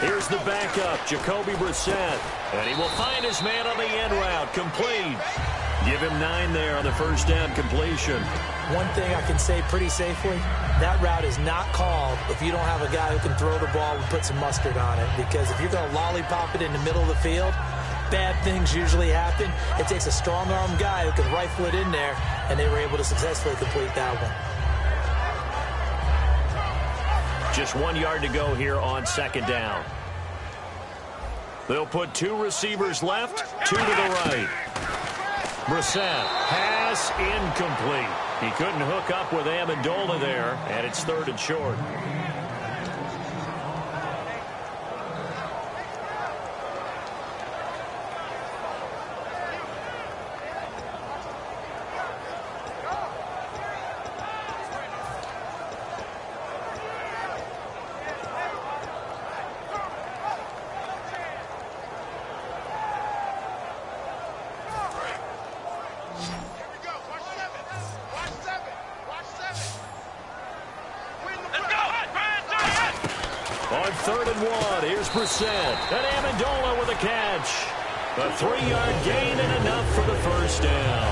Here's the backup, Jacoby Brissett. And he will find his man on the end route, complete. Give him 9 there on the first down completion. One thing I can say pretty safely, that route is not called if you don't have a guy who can throw the ball and put some mustard on it. Because if you're going to lollipop it in the middle of the field, bad things usually happen. It takes a strong-arm guy who can rifle it in there, and they were able to successfully complete that one. Just 1 yard to go here on second down. They'll put 2 receivers left, 2 to the right. Brissett, pass incomplete. He couldn't hook up with Amendola there, and it's 3rd and short. On 3rd and 1, here's Brissett. And Amendola with a catch. A 3-yard gain and enough for the first down.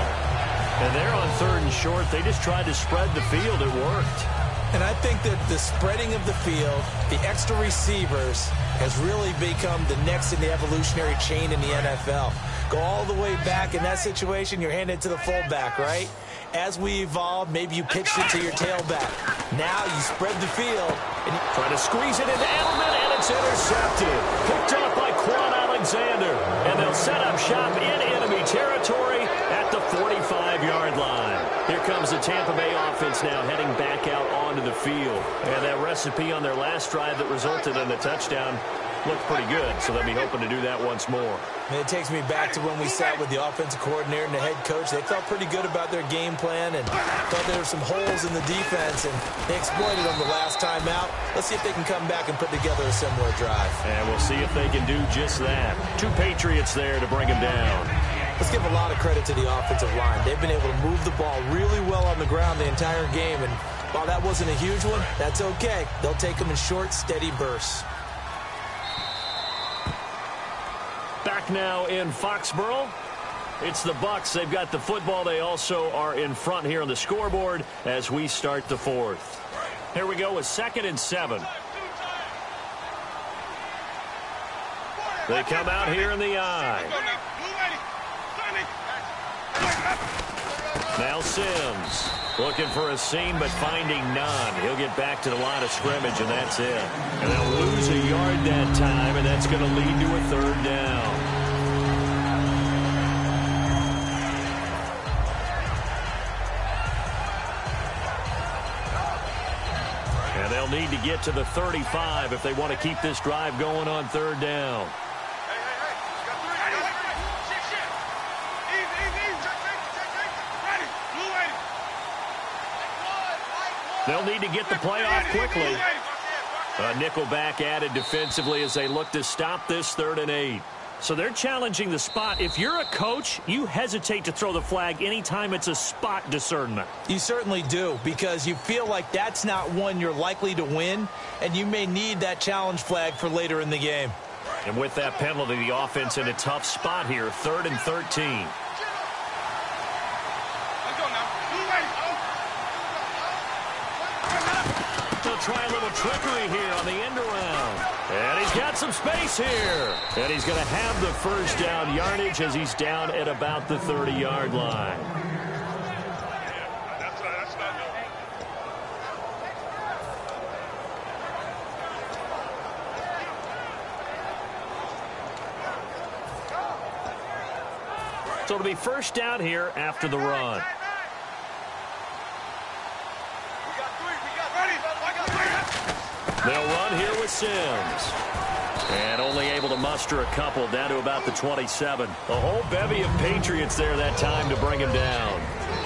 And they're on 3rd and short. They just tried to spread the field. It worked. And I think that the spreading of the field, the extra receivers, has really become the next in the evolutionary chain in the NFL. Go all the way back in that situation, you're handed to the fullback, right? As we evolve, maybe you pitched it to your tailback. Now you spread the field. And you try to squeeze it into Edelman, and it's intercepted. Picked off by Quan Alexander. And they'll set up shop in enemy territory at the 45-yard line. Here comes the Tampa Bay offense now heading back out onto the field. And that recipe on their last drive that resulted in the touchdown looked pretty good, so they'll be hoping to do that once more. It takes me back to when we sat with the offensive coordinator and the head coach. They felt pretty good about their game plan and thought there were some holes in the defense, and they exploited them the last time out. Let's see if they can come back and put together a similar drive. And we'll see if they can do just that. 2 Patriots there to bring them down. Let's give a lot of credit to the offensive line. They've been able to move the ball really well on the ground the entire game, and while that wasn't a huge one, that's okay. They'll take them in short, steady bursts. Back now in Foxborough. It's the Bucs. They've got the football. They also are in front here on the scoreboard as we start the 4th. Here we go with 2nd and 7. They come out here in the I. Now Sims looking for a seam but finding none. He'll get back to the line of scrimmage, and that's it. And they'll lose a yard that time, and that's going to lead to a 3rd down. And they'll need to get to the 35 if they want to keep this drive going on 3rd down. They'll need to get the play off quickly. A nickelback added defensively as they look to stop this 3rd and 8. So they're challenging the spot. If you're a coach, you hesitate to throw the flag anytime it's a spot discernment. You certainly do, because you feel like that's not one you're likely to win, and you may need that challenge flag for later in the game. And with that penalty, the offense in a tough spot here, 3rd and 13. They'll try a little trickery here on the end around. And he's got some space here. And he's going to have the first down yardage as he's down at about the 30-yard line. So it'll be first down here after the run. They'll run here with Sims. And only able to muster a couple down to about the 27. A whole bevy of Patriots there that time to bring him down.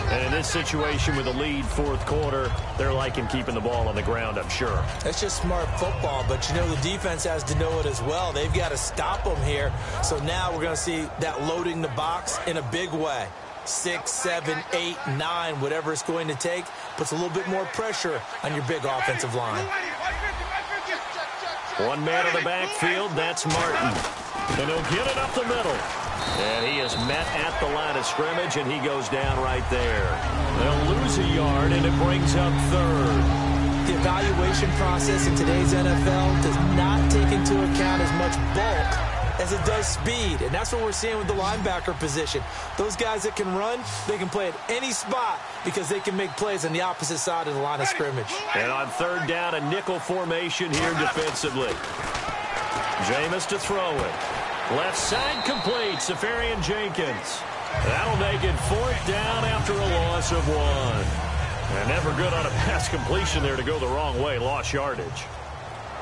And in this situation with a lead 4th quarter, they're liking keeping the ball on the ground, I'm sure. That's just smart football, but you know the defense has to know it as well. They've got to stop them here. So now we're going to see that loading the box in a big way. 6, 7, 8, 9, whatever it's going to take, puts a little bit more pressure on your big offensive line. One man in the backfield, that's Martin. And he'll get it up the middle. And he is met at the line of scrimmage, and he goes down right there. They'll lose a yard, and it brings up 3rd. The evaluation process in today's NFL does not take into account as much bulk as it does speed, and that's what we're seeing with the linebacker position. Those guys that can run, they can play at any spot because they can make plays on the opposite side of the line of scrimmage. And on 3rd down, a nickel formation here defensively. Jameis to throw it. Left side complete, Safarian Jenkins. That'll make it 4th down after a loss of 1. And never good on a pass completion there to go the wrong way, lost yardage.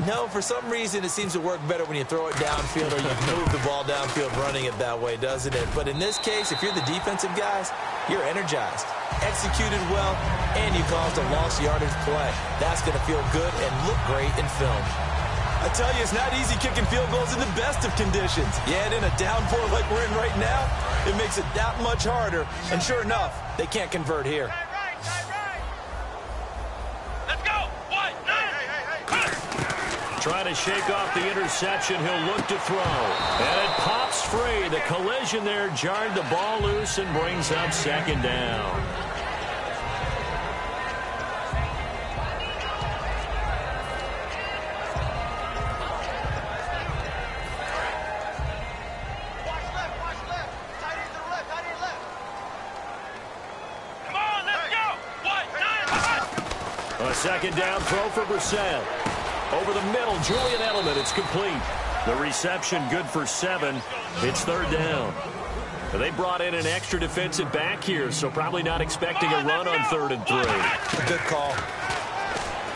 No, for some reason, it seems to work better when you throw it downfield or you move the ball downfield running it that way, doesn't it? But in this case, if you're the defensive guys, you're energized, executed well, and you caused a lost yardage play. That's going to feel good and look great in film. I tell you, it's not easy kicking field goals in the best of conditions. Yet in a downpour like we're in right now, it makes it that much harder. And sure enough, they can't convert here. Trying to shake off the interception. He'll look to throw. And it pops free. The collision there jarred the ball loose and brings up 2nd down. A 2nd down throw for Brissett. Over the middle, Julian Edelman, it's complete. The reception good for 7. It's 3rd down. They brought in an extra defensive back here, so probably not expecting a run on 3rd and 3. A good call.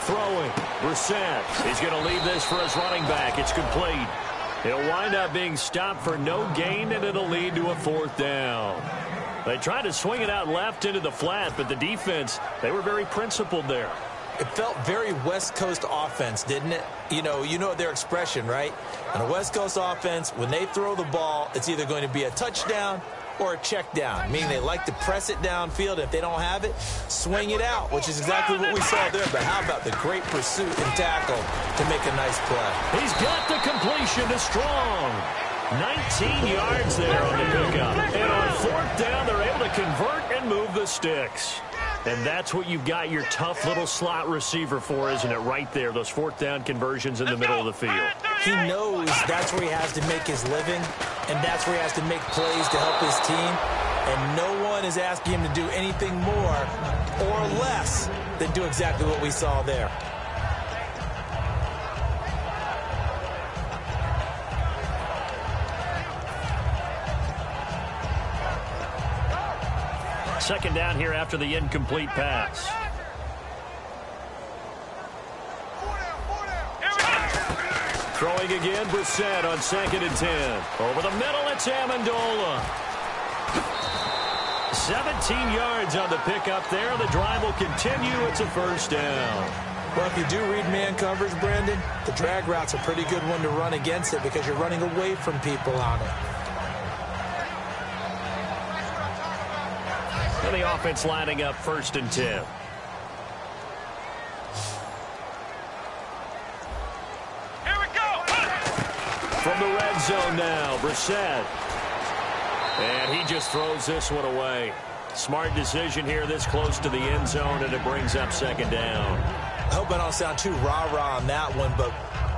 Throwing, Brissett. He's going to leave this for his running back. It's complete. He'll wind up being stopped for no gain, and it'll lead to a 4th down. They tried to swing it out left into the flat, but the defense, they were very principled there. It felt very West Coast offense, didn't it? You know their expression, right? On a West Coast offense, when they throw the ball, it's either going to be a touchdown or a check down, meaning they like to press it downfield. If they don't have it, swing it out, which is exactly what we saw there. But how about the great pursuit and tackle to make a nice play? He's got the completion to Strong. 19 yards there on the pickup. And on 4th down, they're able to convert and move the sticks. And that's what you've got your tough little slot receiver for, isn't it? Right there, those 4th down conversions in the middle of the field. He knows that's where he has to make his living, and that's where he has to make plays to help his team. And no one is asking him to do anything more or less than do exactly what we saw there. Second down here after the incomplete pass. Throwing again, Brissett on 2nd and 10. Over the middle, it's Amendola. 17 yards on the pickup there. The drive will continue. It's a 1st down. Well, if you do read man coverage, Brandon, the drag route's a pretty good one to run against it because you're running away from people on it. And the offense lining up 1st and 10. Here we go. From the red zone now, Brissett. And he just throws this one away. Smart decision here this close to the end zone, and it brings up 2nd down. I hope I don't sound too rah-rah on that one, but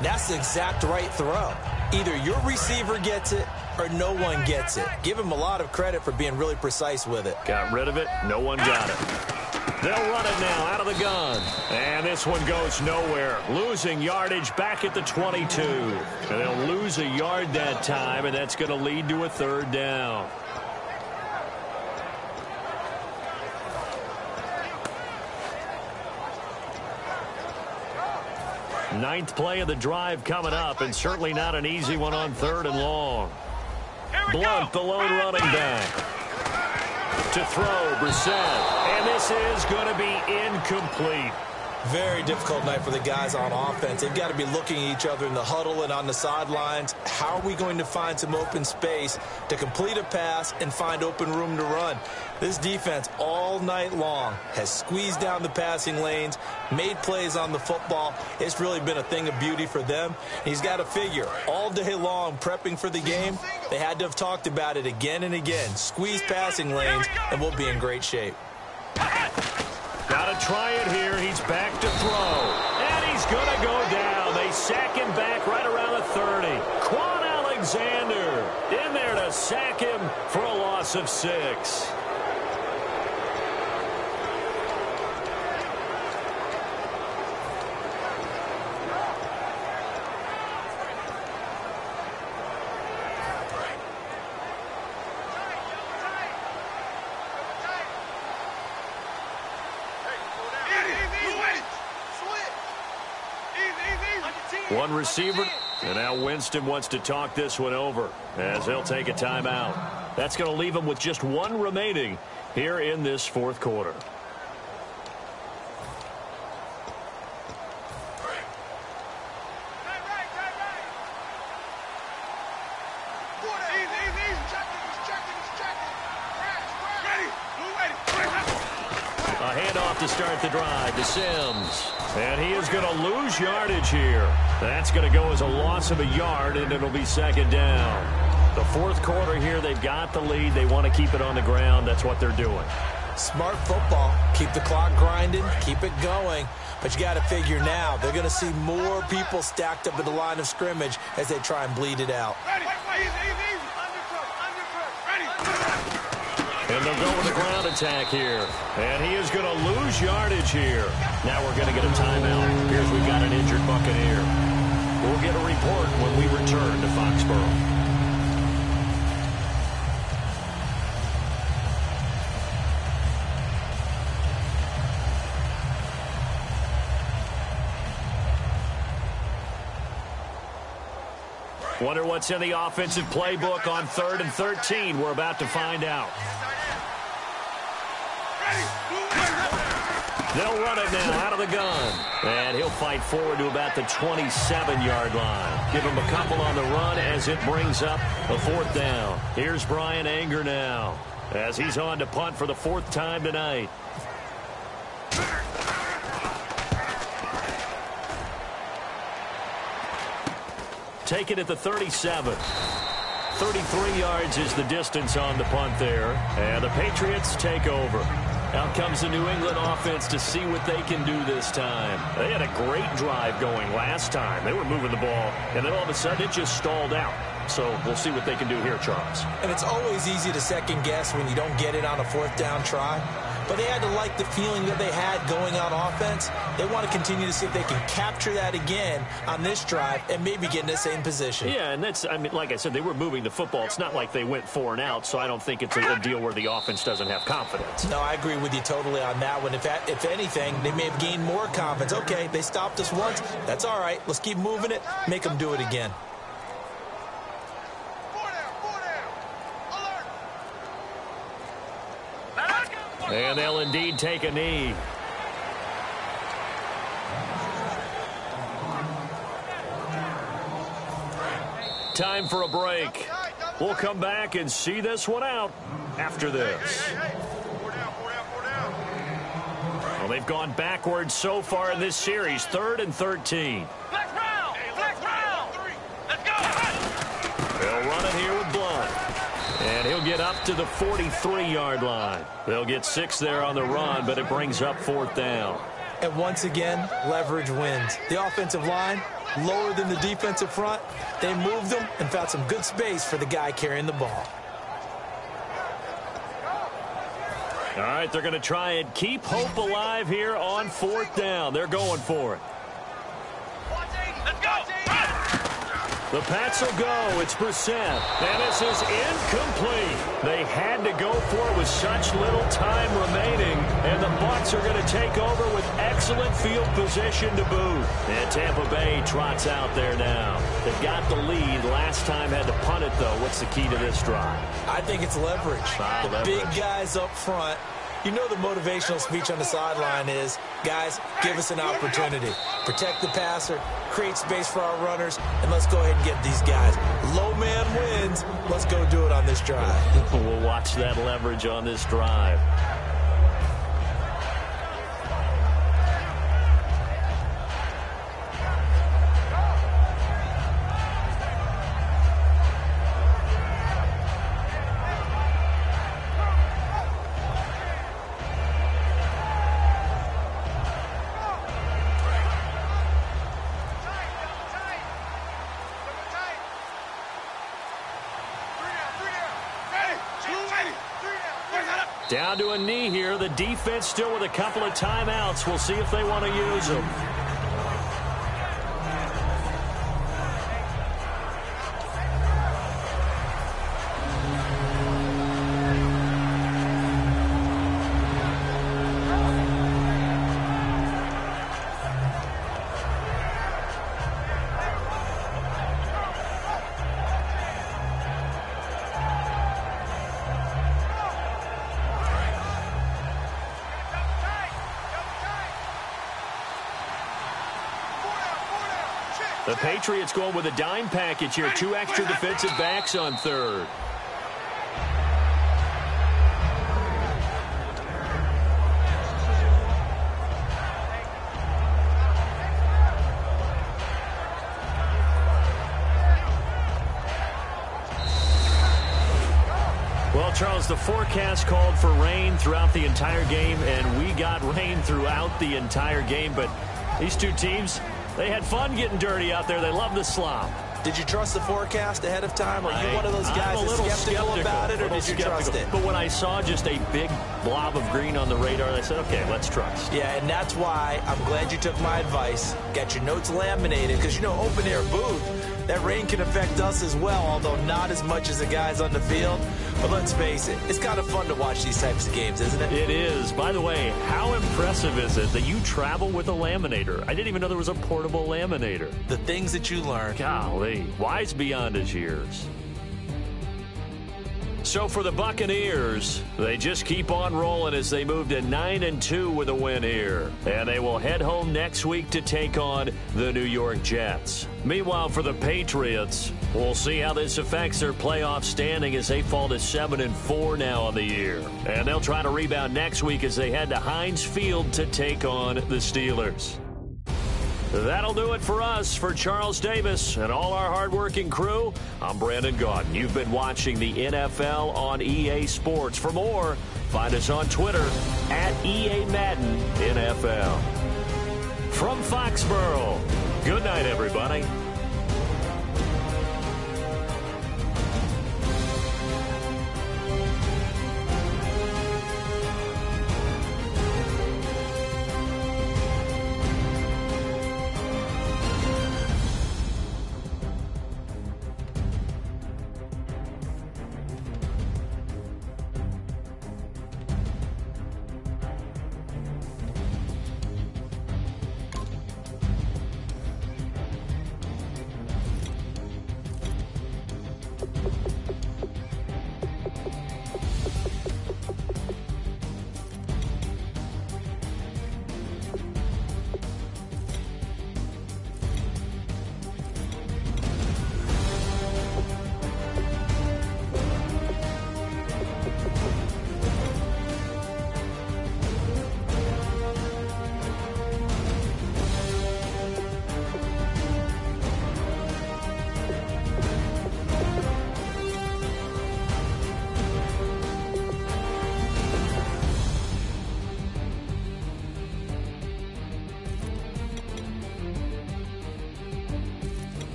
that's the exact right throw. Either your receiver gets it or no one gets it. Give him a lot of credit for being really precise with it. Got rid of it. No one got it. They'll run it now out of the gun. And this one goes nowhere. Losing yardage back at the 22. And they'll lose a yard that time, and that's going to lead to a 3rd down. Ninth play of the drive coming up, and certainly not an easy one on 3rd and long. Blunt, the lone running back. To throw, Brissett. And this is going to be incomplete. Very difficult night for the guys on offense. They've got to be looking at each other in the huddle and on the sidelines. How are we going to find some open space to complete a pass and find open room to run? This defense all night long has squeezed down the passing lanes, made plays on the football. It's really been a thing of beauty for them. He's got to figure all day long prepping for the game. They had to have talked about it again and again. Squeeze passing lanes and we'll be in great shape. Got to try it here. He's back to throw. And he's going to go down. They sack him back right around the 30. Quan Alexander in there to sack him for a loss of 6. One receiver, and now Winston wants to talk this one over as they'll take a timeout. That's going to leave them with just one remaining here in this 4th quarter. A handoff to start the drive to Sims. And he is going to lose yardage here. That's going to go as a loss of a yard, and it'll be 2nd down. The 4th quarter here, they've got the lead. They want to keep it on the ground. That's what they're doing. Smart football. Keep the clock grinding. Keep it going. But you got to figure now, they're going to see more people stacked up at the line of scrimmage as they try and bleed it out. And they'll go with a ground attack here. And he is going to lose yardage here. Now we're going to get a timeout. Here's we've got an injured Buccaneer. We'll get a report when we return to Foxborough. Wonder what's in the offensive playbook on 3rd and 13. We're about to find out. They'll run it now out of the gun. And he'll fight forward to about the 27-yard line. Give him a couple on the run as it brings up a 4th down. Here's Brian Anger now as he's on to punt for the 4th time tonight. Take it at the 37. 33 yards is the distance on the punt there. And the Patriots take over. Out comes the New England offense to see what they can do this time. They had a great drive going last time. They were moving the ball, and then all of a sudden it just stalled out. So we'll see what they can do here, Charles. And it's always easy to second guess when you don't get it on a 4th down try. But they had to like the feeling that they had going on offense. They want to continue to see if they can capture that again on this drive and maybe get in the same position. Yeah, and that's, I mean, like I said, they were moving the football. It's not like they went 4 and out, so I don't think it's a deal where the offense doesn't have confidence. No, I agree with you totally on that one. If anything, they may have gained more confidence. Okay, they stopped us once. That's all right. Let's keep moving it. Make them do it again. And they'll indeed take a knee. Time for a break. We'll come back and see this one out after this. Well, they've gone backwards so far in this series. 3rd and 13. Flex round! Flex round! Let's go! They'll run it here with Blunt. And he'll get up to the 43-yard line. They'll get 6 there on the run, but it brings up 4th down. And once again, leverage wins. The offensive line, lower than the defensive front. They moved them and found some good space for the guy carrying the ball. All right, they're going to try and keep hope alive here on 4th down. They're going for it. Let's go! The Pats will go. It's Brissett. And this is incomplete. They had to go for it with such little time remaining. And the Bucs are going to take over with excellent field position to boot. And Tampa Bay trots out there now. They've got the lead. Last time had to punt it, though. What's the key to this drive? I think it's leverage. Leverage. Big guys up front. You know the motivational speech on the sideline is, guys, give us an opportunity. Protect the passer, create space for our runners, and let's go ahead and get these guys. Low man wins. Let's go do it on this drive. We'll watch that leverage on this drive. Down to a knee here. The defense still with a couple of timeouts. We'll see if they want to use them. The Patriots going with a dime package here. 2 extra defensive backs on 3rd. Well, Charles, the forecast called for rain throughout the entire game, and we got rain throughout the entire game. But these two teams, they had fun getting dirty out there. They love the slop. Did you trust the forecast ahead of time? Are you one of those guys that's skeptical about it, or did you trust it? But when I saw just a big blob of green on the radar, I said, okay, let's trust. Yeah, and that's why I'm glad you took my advice. Got your notes laminated, because, you know, open-air booth, that rain can affect us as well, although not as much as the guys on the field. But let's face it, it's kind of fun to watch these types of games, isn't it? It is. By the way, how impressive is it that you travel with a laminator? I didn't even know there was a portable laminator. The things that you learn. Golly, wise beyond his years. So for the Buccaneers, they just keep on rolling as they move to 9-2 with a win here. And they will head home next week to take on the New York Jets. Meanwhile, for the Patriots, we'll see how this affects their playoff standing as they fall to 7-4 now on the year. And they'll try to rebound next week as they head to Heinz Field to take on the Steelers. That'll do it for us. For Charles Davis and all our hardworking crew, I'm Brandon Gaudin. You've been watching the NFL on EA Sports. For more, find us on Twitter at EA Madden NFL. From Foxborough, good night, everybody.